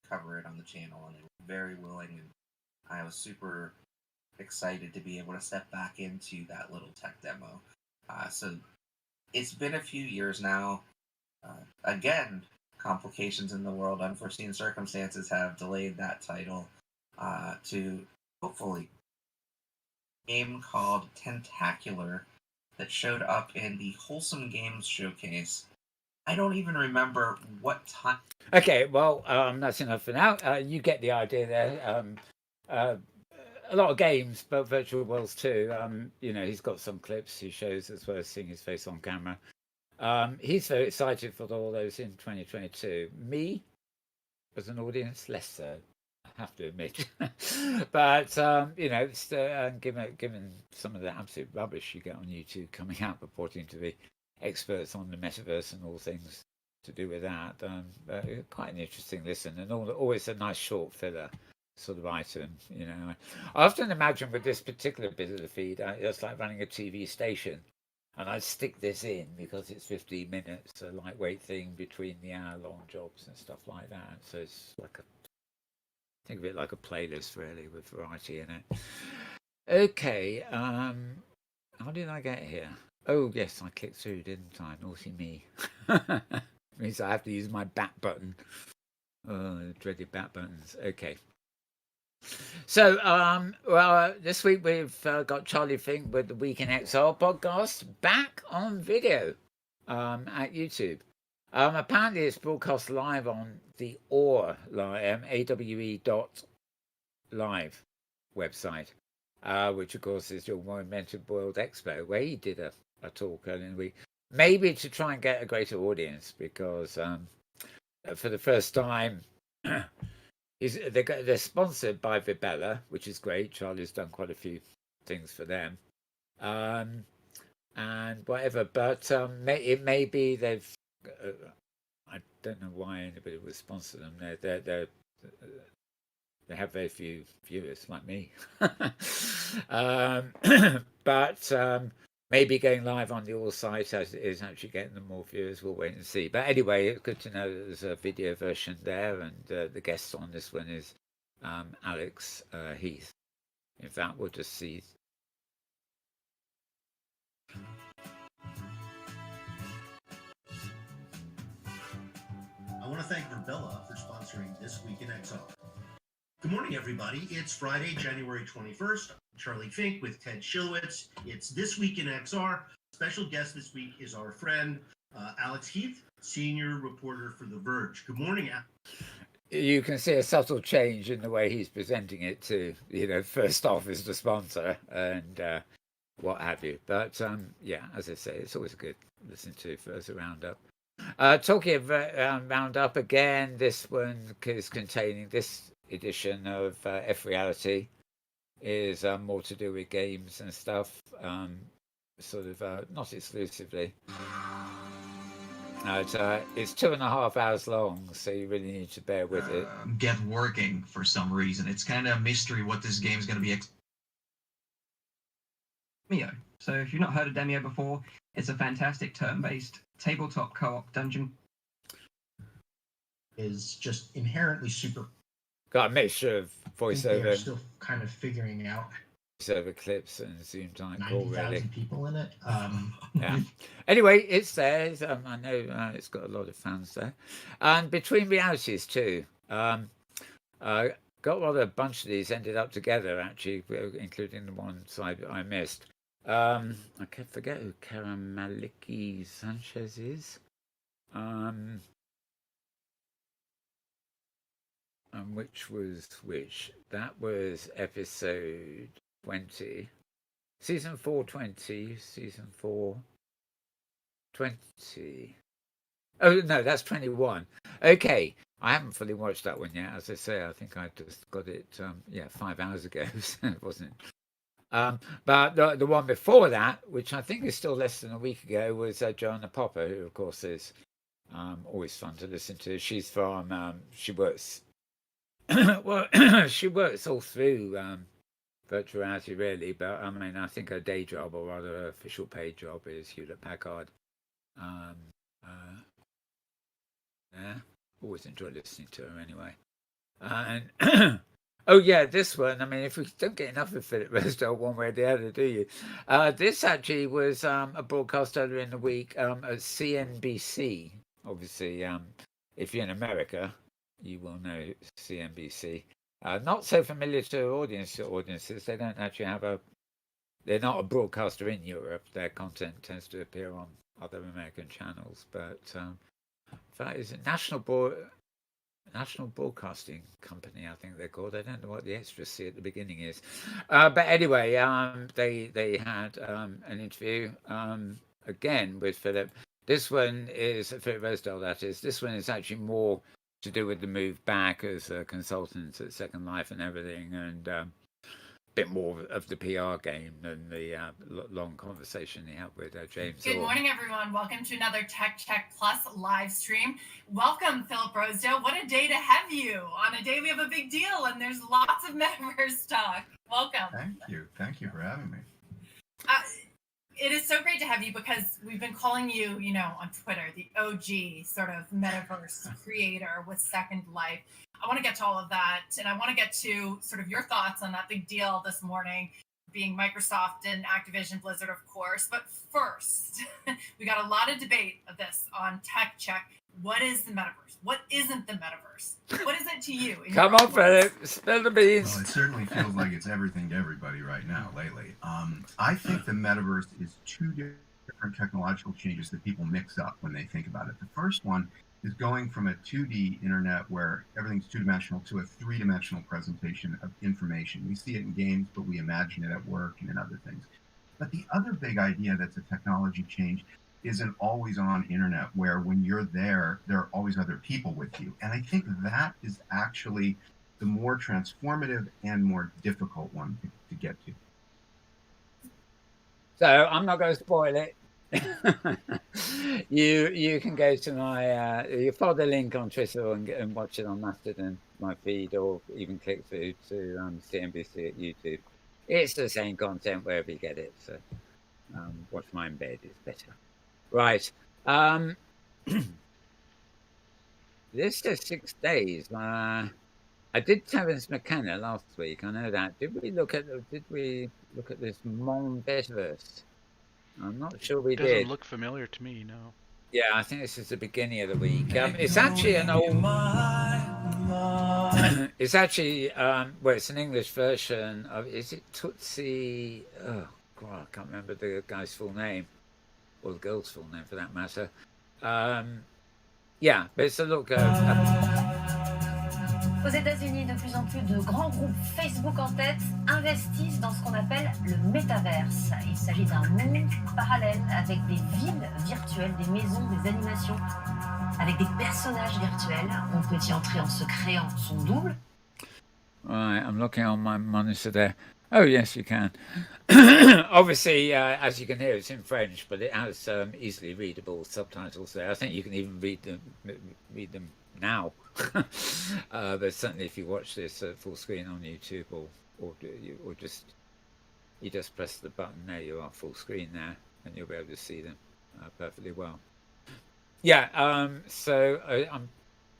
cover it on the channel, and they were very willing, and I was super excited to be able to step back into that little tech demo. So it's been a few years now. Again, complications in the world, unforeseen circumstances have delayed that title to hopefully a game called Tentacular that showed up in the Wholesome Games Showcase I don't even remember what time. Okay, well, that's enough for now. You get the idea there. Uh, a lot of games, but virtual worlds too. He's got some clips he shows as well as seeing his face on camera. He's very excited for all those in 2022. Me, as an audience, less so. I have to admit, but given some of the absolute rubbish you get on YouTube coming out purporting to be experts on the metaverse and all things to do with that, quite an interesting listen, and always a nice short filler sort of item. I often imagine with this particular bit of the feed, it's like running a TV station. And I stick this in because it's 15 minutes, a lightweight thing between the hour-long jobs and stuff like that. So it's like think of it like a playlist really with variety in it. Okay, how did I get here? Oh yes, I clicked through, didn't I? Naughty me. Means I have to use my back button. Oh, dreaded back buttons. Okay. So, this week we've got Charlie Fink with the Week in XR podcast back on video at YouTube. Apparently, it's broadcast live on the AWE.live website, which of course is your Metaworld Expo, where he did a talk earlier in the week. Maybe to try and get a greater audience, because for the first time. They're sponsored by Vibella, which is great. Charlie's done quite a few things for them, and whatever. But it may be they've. I don't know why anybody would sponsor them. They have very few viewers like me, but maybe going live on the all site is actually getting them more viewers. We'll wait and see. But anyway, it's good to know that there's a video version there, and the guest on this one is Alex Heath. In fact, we'll just see. I want to thank Verbella for sponsoring This Week in XR. Good morning, everybody. It's Friday, January 21st. Charlie Fink with Ted Shilwitz. It's This Week in XR. Special guest this week is our friend Alex Heath, senior reporter for The Verge. Good morning, Alex. You can see a subtle change in the way he's presenting it to, first off is the sponsor and what have you. But yeah, as I say, it's always good to listen to as a roundup. Talking of roundup again, this one is containing this edition of F Reality is more to do with games and stuff, sort of not exclusively. It's 2.5 hours long, so you really need to bear with it. Get working for some reason. It's kind of a mystery what this game is going to be. Demio. So if you've not heard of Demio before, it's a fantastic turn-based tabletop co-op dungeon. Is just inherently super. Got a mixture of voiceover. They're still kind of figuring out. Voiceover clips and Zoom type call, really. 90,000 people in it. Yeah. Anyway, it's there. I know it's got a lot of fans there. And Between Realities too. Got a bunch of these ended up together actually, including the ones I missed. I can't forget who Karamaliki Sanchez is. And which was which? That was episode 20. Season 4, 20. Season 4, 20. Oh, no, that's 21. Okay. I haven't fully watched that one yet. As I say, I think I just got it, 5 hours ago. So it wasn't. But the one before that, which I think is still less than a week ago, was Joanna Popper, who, of course, is always fun to listen to. She's from, she works, well, she works all through virtual reality, really. But, I mean, I think her day job, or rather her official paid job, is Hewlett-Packard. Yeah, always enjoy listening to her anyway. And oh yeah, this one. I mean, if we don't get enough of Philip Rosedale one way or the other, do you? This actually was a broadcast earlier in the week at CNBC. Obviously, if you're in America, you will know CNBC. Not so familiar to audiences. They don't actually have they're not a broadcaster in Europe. Their content tends to appear on other American channels, but That is a National Broadcasting Company, I think they're called. I don't know what the extras see at the beginning is. But anyway, they had an interview again with Philip. This one is Philip Rosedale, that is. This one is actually more to do with the move back as a consultant at Second Life and everything, and a bit more of the PR game than the long conversation he had with James. Good morning, everyone. Welcome to another Tech Check Plus live stream. Welcome, Philip Rosedale. What a day to have you. On a day we have a big deal, and there's lots of metaverse talk. Welcome. Thank you. Thank you for having me. It is so great to have you because we've been calling you, on Twitter, the OG sort of metaverse creator with Second Life. I want to get to all of that, and I want to get to sort of your thoughts on that big deal this morning, being Microsoft and Activision Blizzard, of course. But first, we got a lot of debate of this on Tech Check. What is the metaverse? What isn't the metaverse? What is it to you? Come on, Philip, spill the beans. Well, it certainly feels like it's everything to everybody right now lately. I think the metaverse is two different technological changes that people mix up when they think about it. The first one is going from a 2D internet where everything's two-dimensional to a three-dimensional presentation of information. We see it in games, but we imagine it at work and in other things. But the other big idea that's a technology change is an always-on internet where when you're there are always other people with you. And I think that is actually the more transformative and more difficult one to get to. So I'm not going to spoil it. You can go to my you follow the link on Twitter and watch it on Mastodon, my feed, or even click through to CNBC at YouTube. It's the same content wherever you get it. So watch my embed is better. Right. This is 6 days. I did Terence McKenna last week. I know that. Did we look at this Metaverse? I'm not sure we did. Doesn't look familiar to me, no. Yeah, I think this is the beginning of the week. It's actually an old. It's actually well, it's an English version of. Is it Tootsie? Oh God, I can't remember the guy's full name, or the girl's full name for that matter. Yeah, but it's a look. Aux États-Unis, de plus en plus de grands groupes Facebook en tête investissent dans ce qu'on appelle le métaverse. Il s'agit d'un monde parallèle avec des villes virtuelles, des maisons, des animations, avec des personnages virtuels. On peut y entrer en se créant son double. Right, I'm looking on my monitor there. Oh yes, you can. Obviously, as you can hear, it's in French, but it has easily readable subtitles there. I think you can even read them now. But certainly, if you watch this full screen on YouTube, or you just press the button, there you are, full screen there, and you'll be able to see them perfectly well. Yeah. So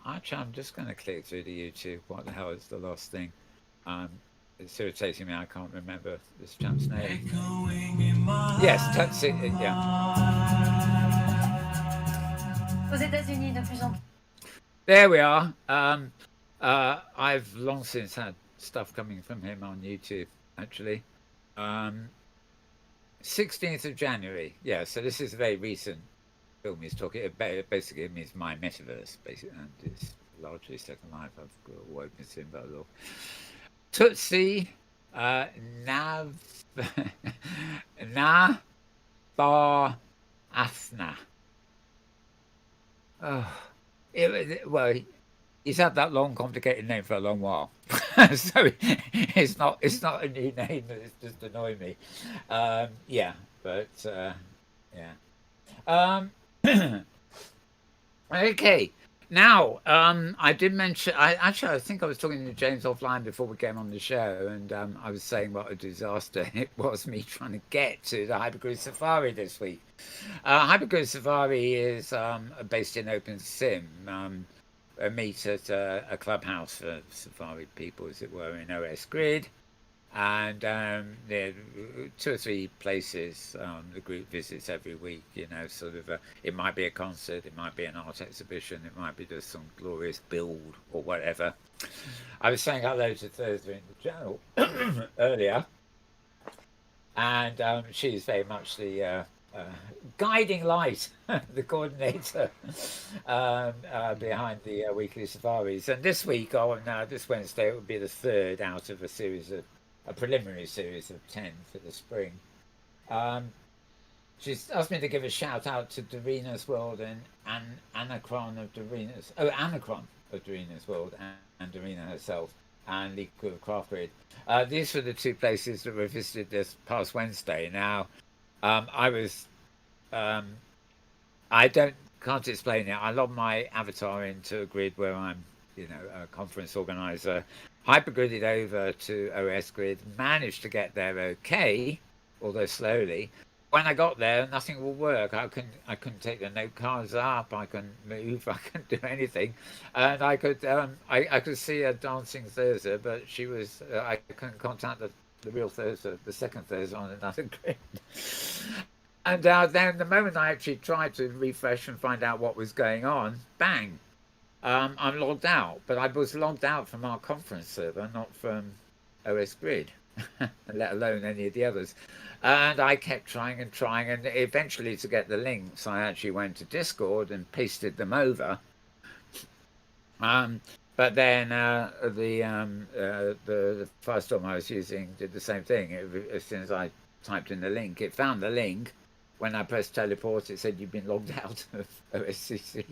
I'm just going to click through the YouTube. What the hell is the last thing? It's irritating me. I can't remember this chap's name. Yes, Tootsie. Yeah. Aux États-Unis, de plus en plus. There we are. I've long since had stuff coming from him on YouTube, actually. 16th of January. Yeah, so this is a very recent film he's talking about. Basically, it means my metaverse, basically, and it's largely Second Life. I've woken to him about a little. Tootsie Na Bar Athna. Oh. Well, he's had that long, complicated name for a long while, so it's not a new name. It's just annoying me. Yeah, but yeah. Okay. Now, I did mention. I think I was talking to James offline before we came on the show, and I was saying what a disaster it was me trying to get to the Hypercruise Safari this week. Hypercruise Safari is based in OpenSim, a meet at a clubhouse for Safari people, as it were, in OS Grid. And there are 2 or 3 places the group visits every week. Sort of it might be a concert, it might be an art exhibition, it might be just some glorious build or whatever. I was saying hello to Thursday in the channel earlier, and she's very much the guiding light, the coordinator behind the weekly safaris. And this week, this Wednesday, it will be the third out of a preliminary series of 10 for the spring. She's asked me to give a shout out to Dorina's World and Anachron of Dorina's World and Dorina herself and Liquid Craft Grid. These were the two places that were visited this past Wednesday. Now, I can't explain it. I log my avatar into a grid where I'm, a conference organizer, hypergridded over to OS Grid, managed to get there okay, although slowly. When I got there, nothing will work. I couldn't take the note cards up. I couldn't move. I couldn't do anything, and I could see a dancing Thurza, but she was. I couldn't contact the real Thurza, the second Thurza on another grid. And then the moment I actually tried to refresh and find out what was going on, bang, I'm logged out. But I was logged out from our conference server, not from OS Grid, let alone any of the others. And I kept trying, and eventually to get the links, I actually went to Discord and pasted them over. But then the Firestorm I was using did the same thing. As soon as I typed in the link, it found the link. When I pressed teleport, it said you've been logged out of OSCC.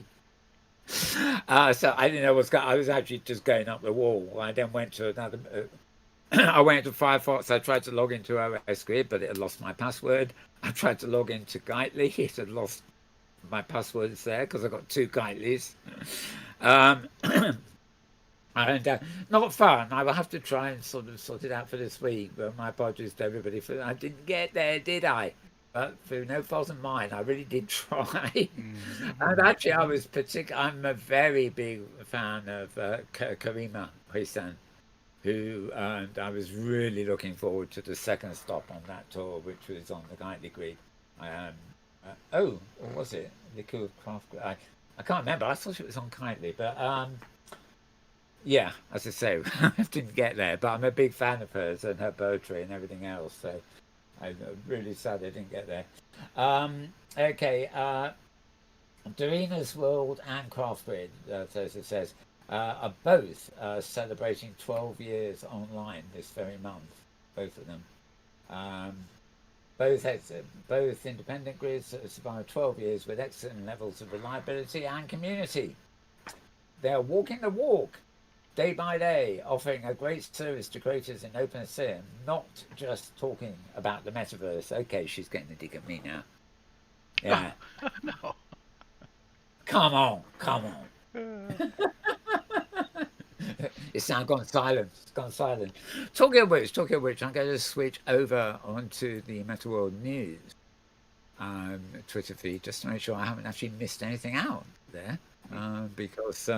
So I didn't know what's going on. I was actually just going up the wall. I then went to another... I went to Firefox. I tried to log into OS Grid, but it had lost my password. I tried to log into Gately. It had lost my passwords there because I got two Gatlys. And not fun. I will have to try and sort it out for this week. But my apologies to everybody for I didn't get there, did I? But through no fault of mine, I really did try. And actually, I'm a very big fan of Karima Hussein, and I was really looking forward to the second stop on that tour, which was on the Gately Grid. Or was it Liquid Craft Grid? I can't remember. I thought it was on Gately, but yeah, as I say, I didn't get there. But I'm a big fan of hers and her poetry and everything else. So I'm really sad I didn't get there. Okay, Dorina's World and Craft Grid, as it says, are both celebrating 12 years online this very month, both of them. Both independent grids survived 12 years with excellent levels of reliability and community. They are walking the walk, day by day, offering a great service to creators in OpenSim, not just talking about the metaverse. Okay, she's getting a dig at me now. Yeah. No. Come on. It's now gone silent. It's gone silent. Talking of which, I'm going to switch over onto the Metaworld News Twitter feed just to make sure I haven't actually missed anything out there. Because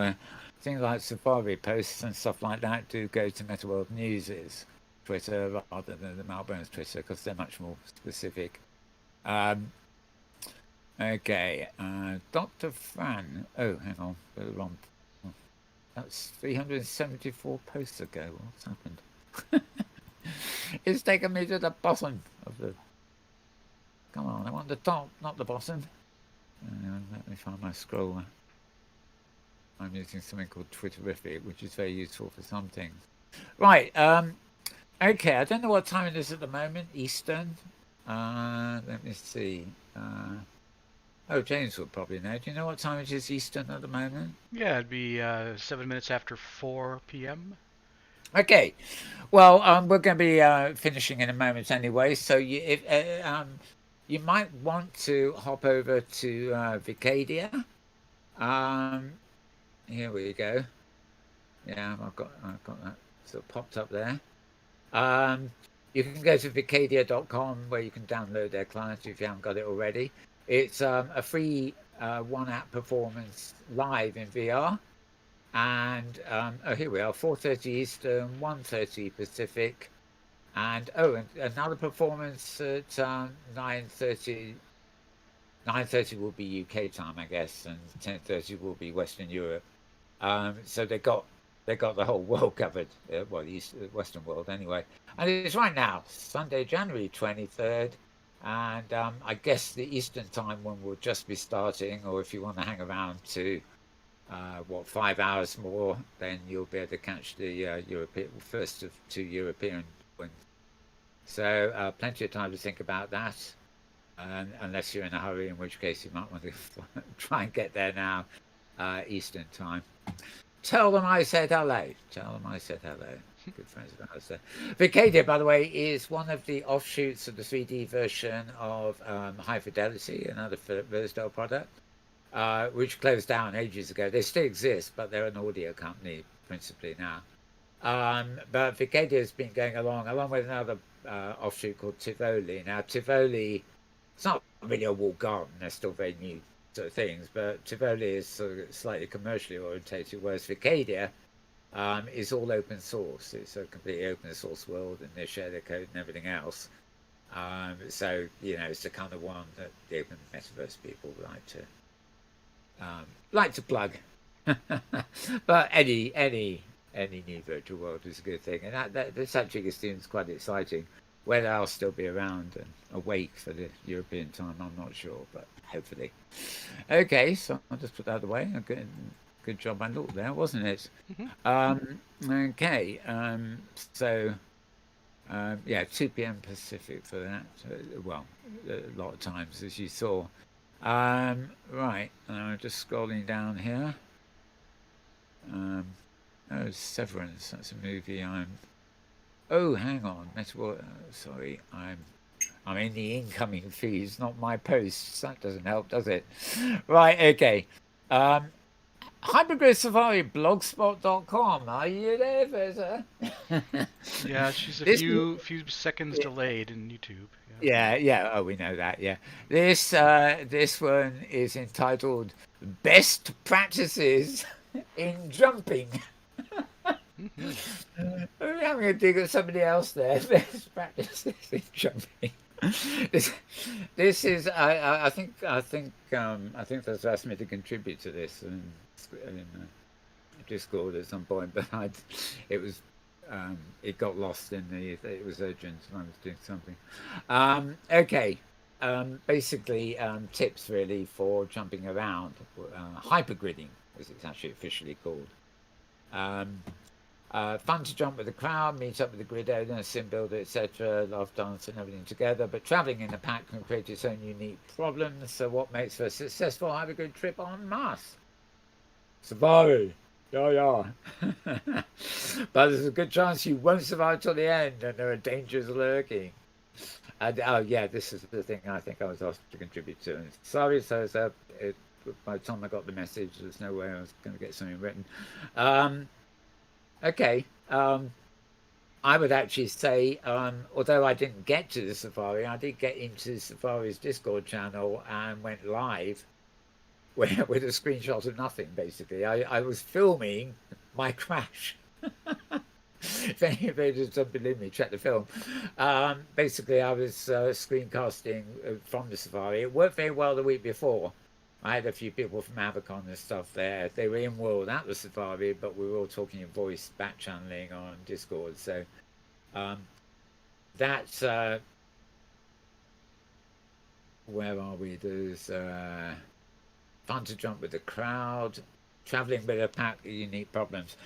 things like Safari posts and stuff like that do go to Metaworld News' Twitter rather than the Mal Burns Twitter because they're much more specific. Okay, Dr. Fran. Oh, hang on, wrong. That's 374 posts ago. What's happened? It's taken me to the bottom of the... Come on, I want the top, not the bottom. Let me find my scroller. I'm using something called Twitterific, which is very useful for some things. Right, okay, I don't know what time it is at the moment, Eastern. Let me see. James would probably know. Do you know what time it is Eastern at the moment? Yeah, it'd be 7 minutes after 4 p.m. Okay. Well, we're going to be finishing in a moment anyway. So you might want to hop over to Vicadia. Here we go. Yeah, I've got that sort of popped up there. You can go to vicadia.com where you can download their client if you haven't got it already. It's a free one-app performance live in VR. And here we are, 4:30 Eastern, 1:30 Pacific. And another performance at 9:30. 9:30 will be UK time, I guess, and 10:30 will be Western Europe. So they got the whole world covered, the Western world anyway. And it's right now, Sunday, January 23rd. And I guess the Eastern time one will just be starting, or if you want to hang around to 5 hours more, then you'll be able to catch the European first of 2 European ones. So plenty of time to think about that, unless you're in a hurry, in which case you might want to try and get there now, Eastern time. Tell them I said hello. Tell them I said hello. Good friends of ours there. Vicadia, by the way, is one of the offshoots of the 3D version of High Fidelity, another Philip Rosedale product, which closed down ages ago. They still exist, but they're an audio company principally now. But Vicadia has been going along with another offshoot called Tivoli. Now, Tivoli, it's not really a walled garden. They're still very new sort of things, but Tivoli is sort of slightly commercially orientated, whereas Vicadia is all open source. It's a completely open source world, and they share their code and everything else. So it's the kind of one that the open metaverse people like to plug. But any new virtual world is a good thing, and this actually seems quite exciting. Whether I'll still be around and awake for the European time, I'm not sure, but hopefully. Okay, so I'll just put that away. Good job I looked there, wasn't it? Okay, so 2 p.m. Pacific for that. Well, a lot of times, as you saw. Right, just scrolling down here. Severance. That's a movie. Oh, hang on. Sorry, I'm in the incoming feeds, not my posts. That doesn't help, does it? Right. Okay. Hypergrid Safari, blogspot.com. Are you there, Versa? Yeah, she's a few seconds delayed in YouTube. Yeah. Oh, we know that. Yeah. This one is entitled "Best Practices in Jumping." We're having a dig at somebody else there. Best practices in jumping. This is. I think that's asked me to contribute to this in Discord at some point, but it got lost in it was urgent and I was doing something. Okay. Basically, tips really for jumping around, hypergridding, as it's actually officially called. Fun to jump with the crowd, meet up with the grid owner, sim builder, etc. Love dance and everything together. But traveling in a pack can create its own unique problems. So what makes for a successful hypergrid trip en masse? Safari. Yeah. But there's a good chance you won't survive till the end, and there are dangers lurking. And this is the thing I think I was asked to contribute to. And sorry, so by the time I got the message, there's no way I was going to get something written. Okay. I would actually say, although I didn't get to the Safari, I did get into Safari's Discord channel and went live with a screenshot of nothing, basically. I was filming my crash. If any of you don't believe me, check the film. Basically, I was screencasting from the Safari. It worked very well the week before. I had a few people from Avacon and stuff there. They were in world at the Safari, but we were all talking in voice, back channeling on Discord. So that's where are we? There's fun to jump with the crowd, traveling with a pack, unique problems.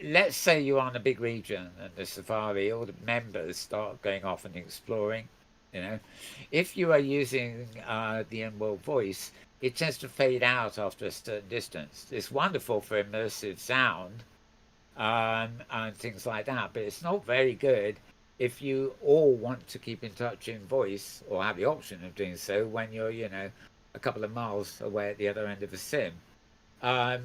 Let's say you're on a big region and the Safari, all the members start going off and exploring. If you are using the in-world voice, it tends to fade out after a certain distance. It's wonderful for immersive sound and things like that, but it's not very good if you all want to keep in touch in voice or have the option of doing so when you're, a couple of miles away at the other end of a sim.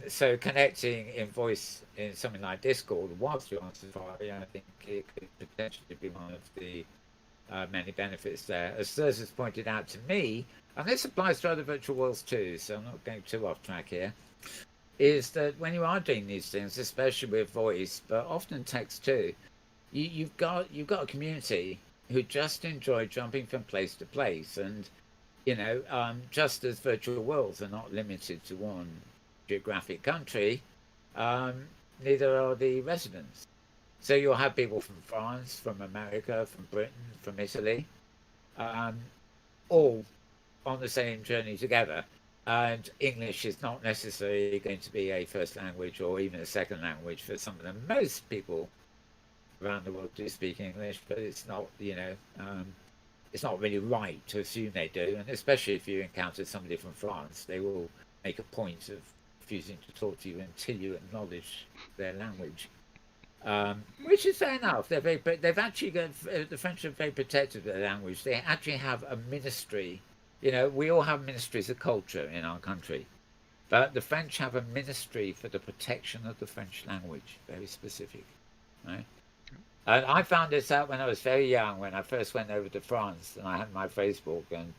So connecting in voice in something like Discord whilst you're on Safari, I think it could potentially be one of the many benefits there. As Thurs has pointed out to me, and this applies to other virtual worlds too, so I'm not going too off track here, is that when you are doing these things, especially with voice, but often text too, you've got a community who just enjoy jumping from place to place, and just as virtual worlds are not limited to one geographic country, neither are the residents. So you'll have people from France, from America, from Britain, from Italy, all on the same journey together. And English is not necessarily going to be a first language or even a second language for some of them. Most people around the world do speak English, but it's not, it's not really right to assume they do. And especially if you encounter somebody from France, they will make a point of refusing to talk to you until you acknowledge their language. Which is fair enough. They've actually got, the French are very protective of their language. They actually have a ministry. We all have ministries of culture in our country, but the French have a ministry for the protection of the French language, very specific, right? And I found this out when I was very young, when I first went over to France, and I had my Facebook, and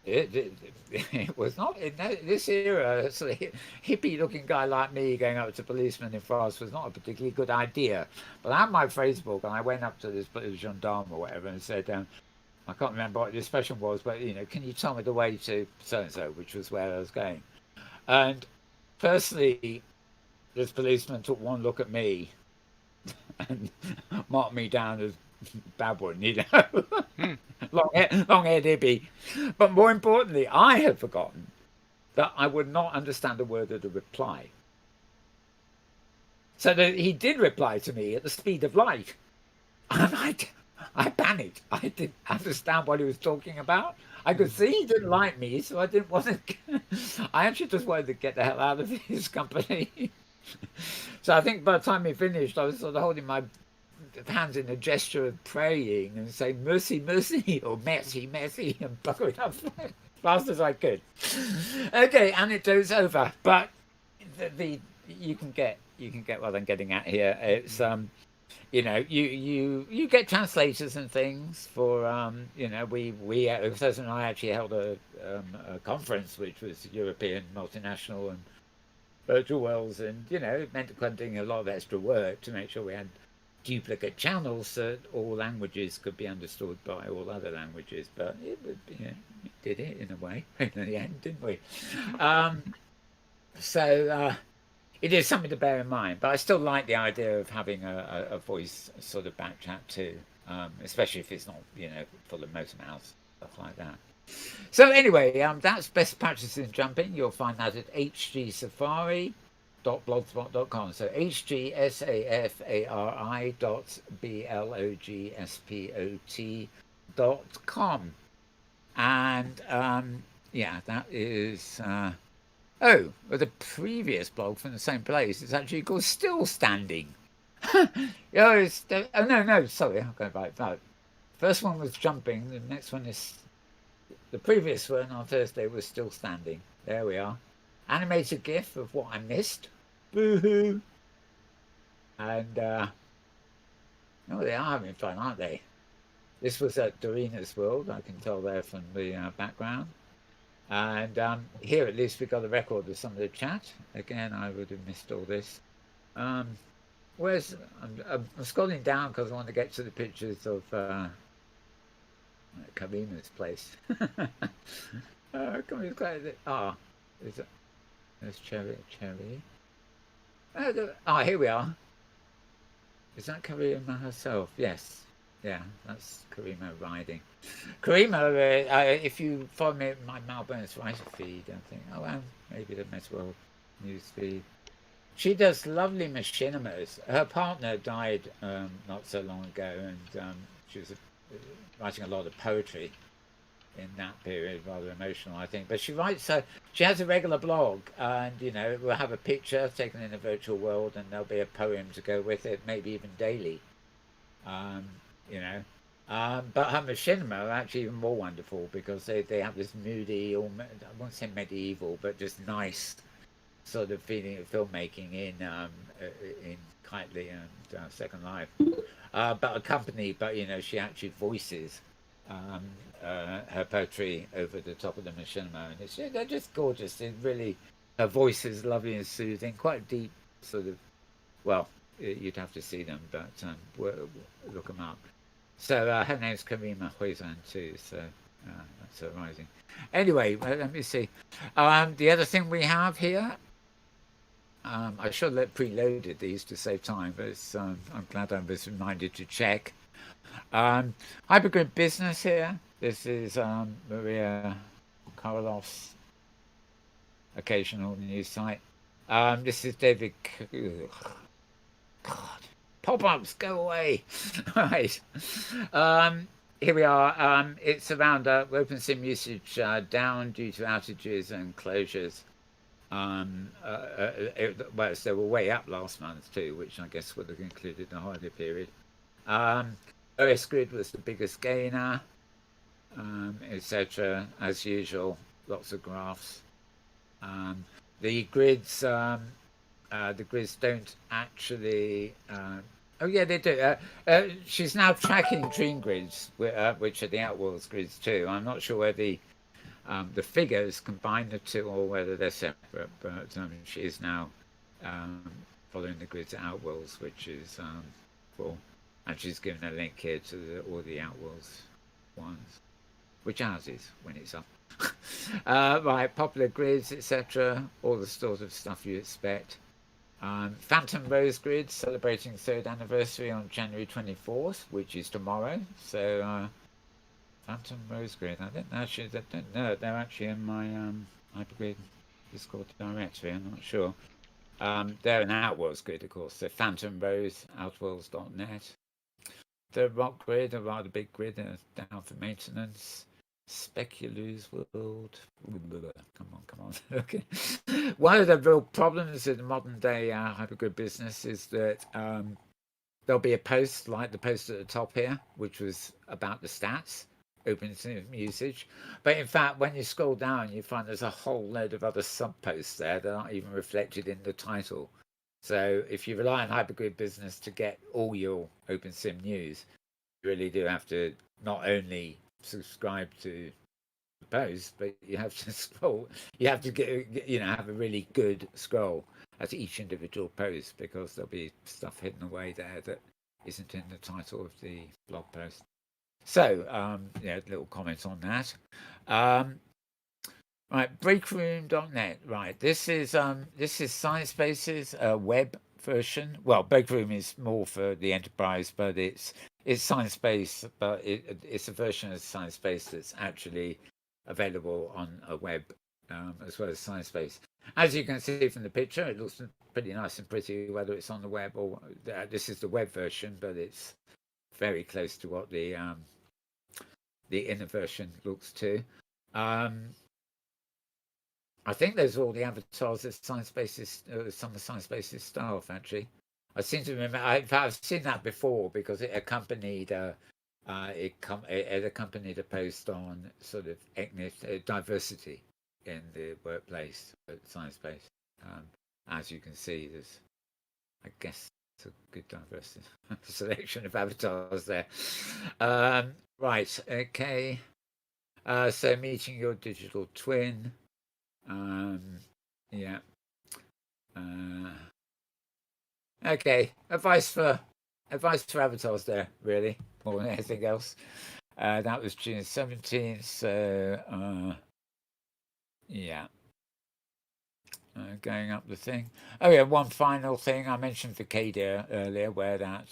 it was not in this era. A sort of hippie-looking guy like me going up to policemen in France was not a particularly good idea. But I had my Facebook, and I went up to this gendarme or whatever and said, I can't remember what the expression was, but can you tell me the way to so and so, which was where I was going. And firstly, this policeman took one look at me and marked me down as bad one, long-haired hippie. But more importantly, I had forgotten that I would not understand a word of the reply. So that he did reply to me at the speed of light, and I panicked. I didn't understand what he was talking about. I could see he didn't like me, so I didn't want to. I actually just wanted to get the hell out of his company. So I think by the time he finished, I was sort of holding my hands in a gesture of praying and saying "mercy, mercy" or "merci, merci" and buckling up as fast as I could. Okay, anecdote's over, but you can get what I'm getting at here. It's you get translators and things for we Cesar and I actually held a conference which was European multinational and virtual worlds, and it meant conducting a lot of extra work to make sure we had duplicate channels so that all languages could be understood by all other languages. But it did it in a way in the end, didn't we? So it is something to bear in mind, but I still like the idea of having a voice sort of back chat too, especially if it's not full of motor mouths, stuff like that. So anyway, that's best practices in jumping. You'll find that at hgsafari.blogspot.com. So hgsafari.blogspot.com. And that is the previous blog from the same place is actually called Still Standing. Sorry, I'll go back. No. First one was jumping, the next one is the previous one on Thursday was Still Standing. There we are. Animated GIF of what I missed. Boo-hoo. And they are having fun, aren't they? This was at Dorina's World, I can tell there from the background. And here at least we got a record of some of the chat. Again, I would have missed all this. I'm scrolling down because I want to get to the pictures of Karima's place. There's Cherry. Here we are. Is that Karima herself? Yes. Yeah, that's Karima riding. Karima, if you follow me at my Mal Burns writer feed, I think, maybe the Metaworld news feed. She does lovely machinimas. Her partner died not so long ago, and she was writing a lot of poetry in that period, rather emotional, I think. But she writes, she has a regular blog, and we'll have a picture taken in a virtual world, and there'll be a poem to go with it, maybe even daily. But her machinima are actually even more wonderful because they have this moody, or I won't say medieval, but just nice sort of feeling of filmmaking in Kitely and Second Life. She actually voices her poetry over the top of the machinima, and they're just gorgeous. Her voice is lovely and soothing, quite deep sort of. Well, you'd have to see them, but look them up. So her name's Karima Huizan too, so that's her rising. Anyway, let me see. The other thing we have here, I should have preloaded these to save time, but I'm glad I was reminded to check. Hypergrid Business here. This is Maria Karloff's occasional news site. This is David. God, pop-ups, go away. Right. Here we are. It's around OpenSim usage down due to outages and closures. Well, they were way up last month too, which I guess would have included the holiday period. OS Grid was the biggest gainer, etc. As usual, lots of graphs. The grids don't actually. Oh yeah, they do. She's now tracking Dream grids, which are the Outworlds grids too. I'm not sure whether the figures combine the two or whether they're separate, but she is now following the grids at Outworlds, which is cool. And she's given a link here to all the Outworlds ones, which ours is when it's up. Right, popular grids, etc. All the sort of stuff you expect. Phantom Rose Grid celebrating 3rd anniversary on January 24th, which is tomorrow. So, Phantom Rose Grid. I don't know. They're actually in my Hypergrid Discord directory. I'm not sure. They're an Outworlds grid, of course. So Phantom Rose, outworlds.net. The Rock Grid, a rather big grid, down for maintenance. Speculoos World. Come on. Okay. One of the real problems in the modern day hypergrid business is that there'll be a post like the post at the top here, which was about the stats, OpenSim usage. But in fact, when you scroll down, you find there's a whole load of other sub posts there that aren't even reflected in the title. So if you rely on hypergrid business to get all your OpenSim news, you really do have to not only subscribe to the post, but you have to scroll. You have to have a really good scroll at each individual post, because there'll be stuff hidden away there that isn't in the title of the blog post. So, little comment on that. Right, breakroom.net. Right, this is Sciencespace's web version. Well, Breakroom is more for the enterprise, but it's Sciencespace, but it's a version of Sciencespace that's actually available on a web as well as Sciencespace. As you can see from the picture, it looks pretty nice and pretty, whether it's on the web or this is the web version, but it's very close to what the inner version looks to. I think those are all the avatars of Sciencespace's, some of Sciencespace's staff, actually. I seem to remember. In fact, I've seen that before because it accompanied it accompanied a post on sort of diversity in the workplace at Sciencespace. As you can see, there's, I guess, it's a good diversity selection of avatars there. Right, okay. So meeting your digital twin. Yeah. Okay. Advice for avatars there, really, more than anything else. That was June 17th. So, yeah. Going up the thing. Oh yeah, one final thing. I mentioned Vicadia earlier, where that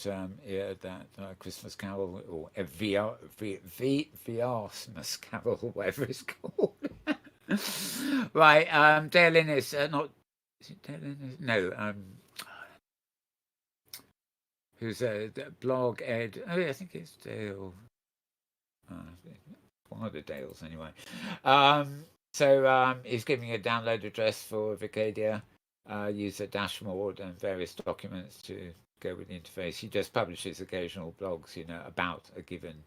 Christmas Carol or V'Arsmas Carol, whatever it's called. Right, Dale Innes, not is it Dale Innes? No, who's a blog ed? Oh yeah, I think it's Dale. One of the Dales anyway. So he's giving a download address for Vicadia, user dashboard and various documents to go with the interface. He just publishes occasional blogs, about a given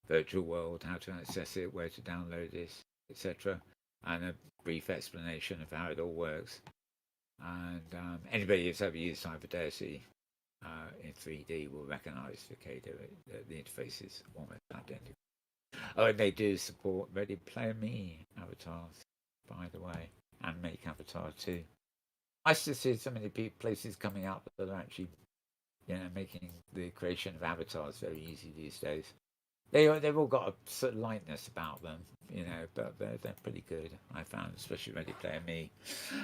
virtual world, how to access it, where to download it, etc. And a brief explanation of how it all works. And anybody who's ever used Hyperdeity in 3D will recognize Vicadia. The interface is almost identical. Oh, and they do support Ready Player Me avatars, by the way, and Make Avatar too. Nice to see so many places coming up that are actually, making the creation of avatars very easy these days. They've all got a sort of lightness about them, but they're pretty good, I found, especially Ready Player Me.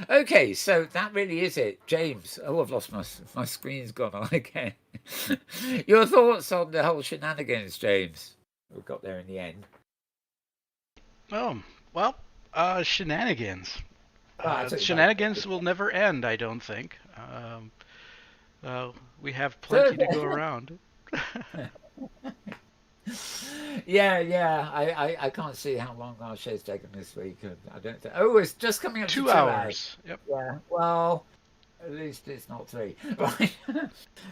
Okay, so that really is it. James, I've lost my screen's gone on again. Your thoughts on the whole shenanigans, James? We got there in the end. Oh, well, shenanigans. Right, so Shenanigans will never end, I don't think. We have plenty to go around. Yeah. I can't see how long our show's taken this week. I don't think. Oh, it's just coming up to 2 2 hours. hours. Yep. Yeah. Well, at least it's not 3. Right.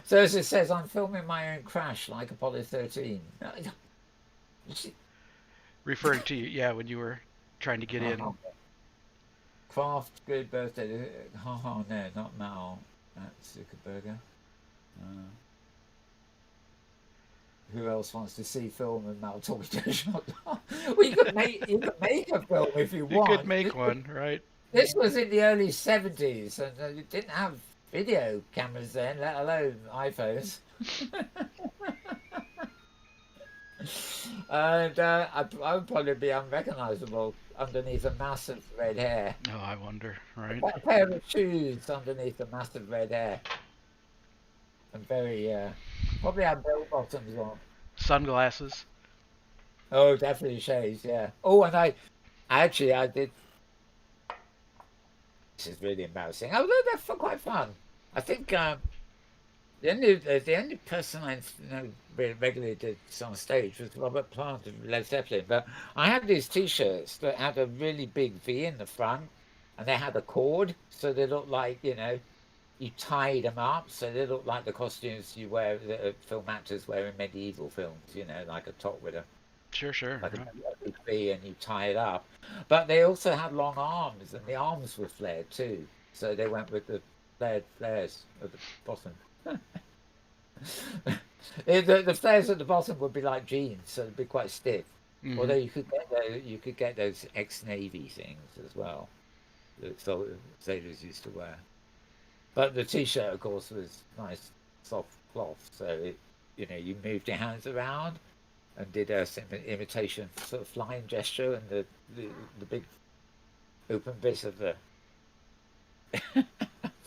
So as it says, I'm filming my own crash like Apollo 13. Referring to you, yeah, when you were trying to get in. Craft, good birthday. No, not Mal. That's Zuckerberger. Who else wants to see film and Mal talking to a shot? Well, you could make a film if you want. You could make one, right? This was in the early 70s, and you didn't have video cameras then, let alone iPhones. And I would probably be unrecognizable underneath a massive red hair. Oh, I wonder, right? A pair of shoes underneath a massive red hair. And very, probably have bell bottoms on. Sunglasses. Oh, definitely shades, yeah. Oh, and I did. This is really embarrassing. Although they're quite fun. I think the only person I regularly did on stage was Robert Plant of Led Zeppelin. But I had these T-shirts that had a really big V in the front, and they had a cord, so they looked like, you tied them up, so they looked like the costumes you wear that film actors wear in medieval films. Like a top with a Sure. like a big V, and you tie it up. But they also had long arms, and the arms were flared too. So they went with the flares at the bottom. The flares at the bottom would be like jeans, so it'd be quite stiff. Mm-hmm. Although you could get those ex-Navy things as well that sailors used to wear. But the T-shirt, of course, was nice soft cloth, so you moved your hands around and did a imitation sort of flying gesture, and the big open bit of the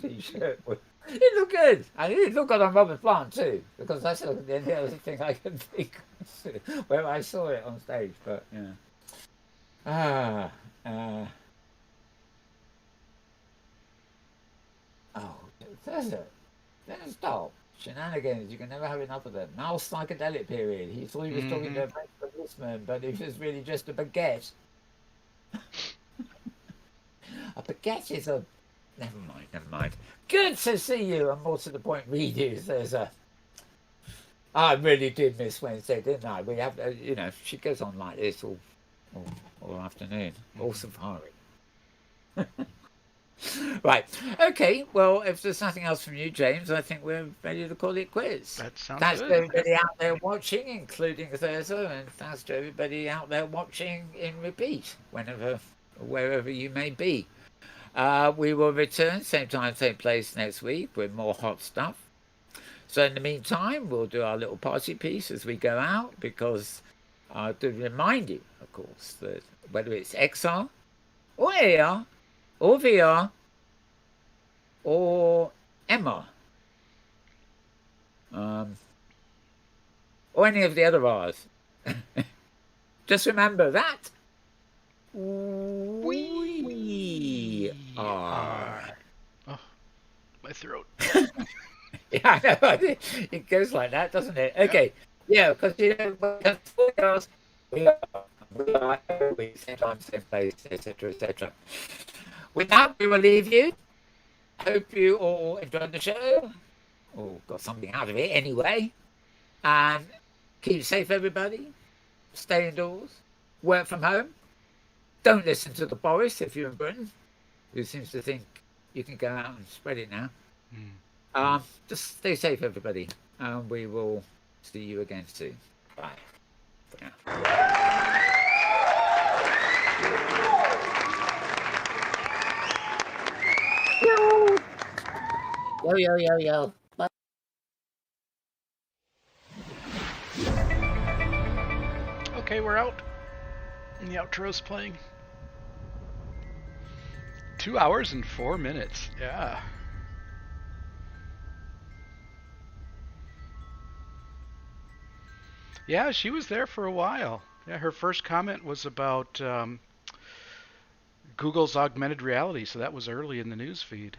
T-shirt. It looked good. And it looked good on Robert Plant too, because that's the only other thing I can think of where I saw it on stage. But There's stop. Shenanigans, you can never have enough of them. Mal's psychedelic period. He thought he was talking to a policeman, but it was really just a baguette. A baguette is a... Never mind. Good to see you, and more to the point, redos. I really did miss Wednesday, didn't I? We have, she goes on like this all afternoon. All safari. Right. Okay. Well, if there's nothing else from you, James, I think we're ready to call it quits. That sounds Thanks good. to everybody out there watching, including Thurza, and thanks to everybody out there watching in repeat, wherever you may be. We will return same time, same place next week with more hot stuff. So in the meantime, we'll do our little party piece as we go out, because I do remind you, of course, that whether it's XR or AR or VR or MR or any of the other R's, just remember that we are. Oh, my throat. Yeah, I know. It goes like that, doesn't it? Okay. Yeah, because we have forecast. We are every week, same time, same place, etc., etc. With that, we will leave you. Hope you all enjoyed the show, or got something out of it anyway. And keep safe, everybody. Stay indoors. Work from home. Don't listen to the Boris if you're in Britain, who seems to think you can go out and spread it now. Just stay safe, everybody. And we will see you again soon. Bye. For now. Yo. Bye. Okay, we're out. And the outro's playing. 2 hours and 4 minutes. Yeah. Yeah, she was there for a while. Yeah, her first comment was about Google's augmented reality, so that was early in the news feed.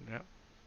Yeah.